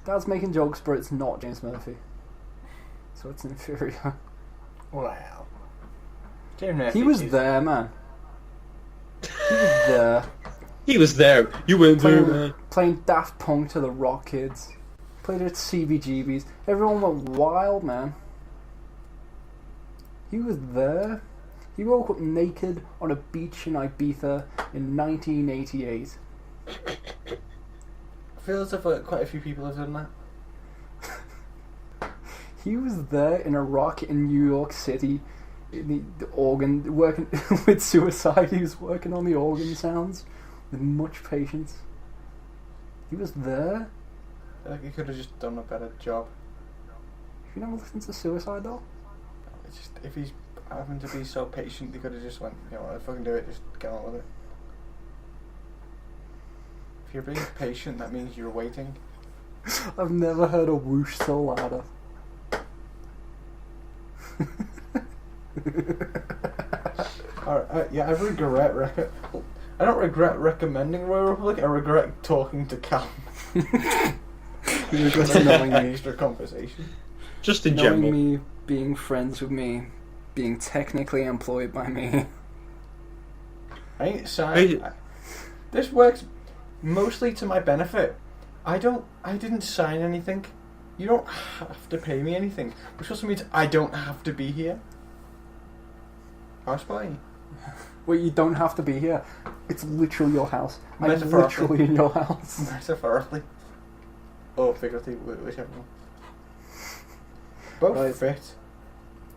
Dad's making jokes, but it's not James Murphy. So it's inferior. Wow. James Murphy He was is- there, man. He was there. he was there. You weren't there, man. Playing Daft Punk to the Rock Kids. Played it at CBGB's. Everyone went wild, man. He was there. He woke up naked on a beach in Ibiza in 1988. I feel as if quite a few people have done that. He was there in Iraq, in New York City, in the organ, working with Suicide. He was working on the organ sounds with much patience. He was there. I feel like he could have just done a better job. Have you never listened to Suicide though? It's just, if he's having to be so patient, he could have just went, you know what, fucking do it, just get on with it. If you're being patient, that means you're waiting. I've never heard a whoosh so louder. Alright, yeah, I don't regret recommending Royal Republic, I regret talking to Callum. You're just knowing me. Extra conversation. Just in Knowing general. me, being friends with me, being technically employed by me. I ain't signed. This works mostly to my benefit. I didn't sign anything. You don't have to pay me anything, which also means I don't have to be here. House party. Well, you don't have to be here. It's literally your house. I'm Metaphorically. literally in your house. Metaphorically. Or figuratively, whichever one. Both Right. fit.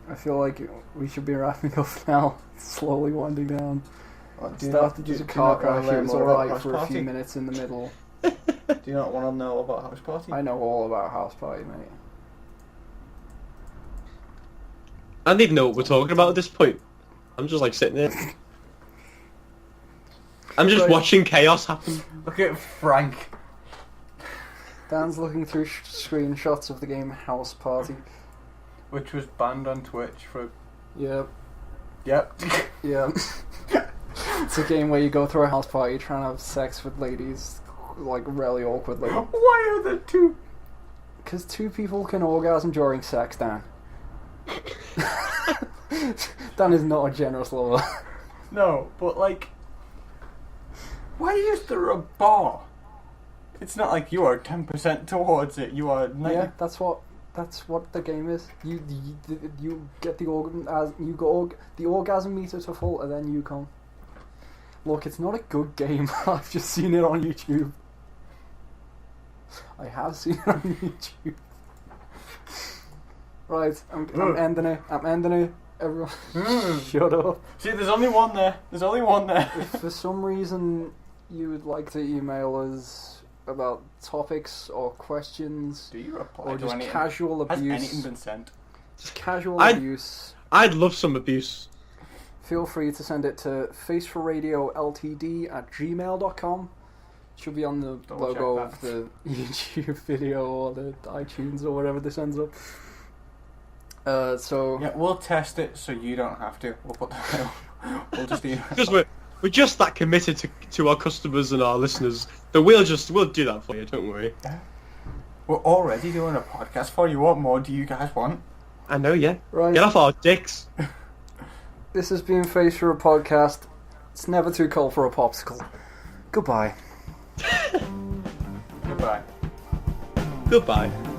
I feel like we should be wrapping up now. Slowly winding down. Do you Started as a not car wanna crash. It learn was more about alright House for a few Party? minutes in the middle. Do you not want to know about House Party? I know all about House Party, mate. I don't even know what we're talking about at this point. I'm just like sitting there. I'm just Right. watching chaos happen. Look at Frank. Dan's looking through screenshots of the game House Party. Which was banned on Twitch for... Yep, Yep. yep. It's a game where you go through a house party trying to have sex with ladies, like really awkwardly. Why are there two Because two people can orgasm during sex, Dan. Dan is not a generous lover. No, but like, why is there a bar? It's not like you are 10% towards it. You are 90. Yeah, that's what the game is. You get the organ as you go the orgasm meter to full, and then you come. Look, it's not a good game. I've just seen it on YouTube. I have seen it on YouTube. Right, I'm ending it. I'm ending it. Everyone, shut up. See, there's only one there. There's only one there. If for some reason you would like to email us about topics or questions, Do you reply or to just anything? casual Has abuse, anything been sent? just casual I'd- abuse, I'd love some abuse. feel free to send it to faceforradioltd@gmail.com. Should be on the Double check logo that. of the YouTube video or the iTunes or whatever this ends up. So Yeah, we'll test it so you don't have to. We'll put that. We'll just email. Because we're just that committed to our customers and our listeners that we'll do that for you. Don't worry. We're already doing a podcast for you. What more do you guys want? I know, yeah. right, Get off our dicks. this has been Face for a Podcast. It's never too cold for a popsicle. Goodbye. Goodbye. Goodbye.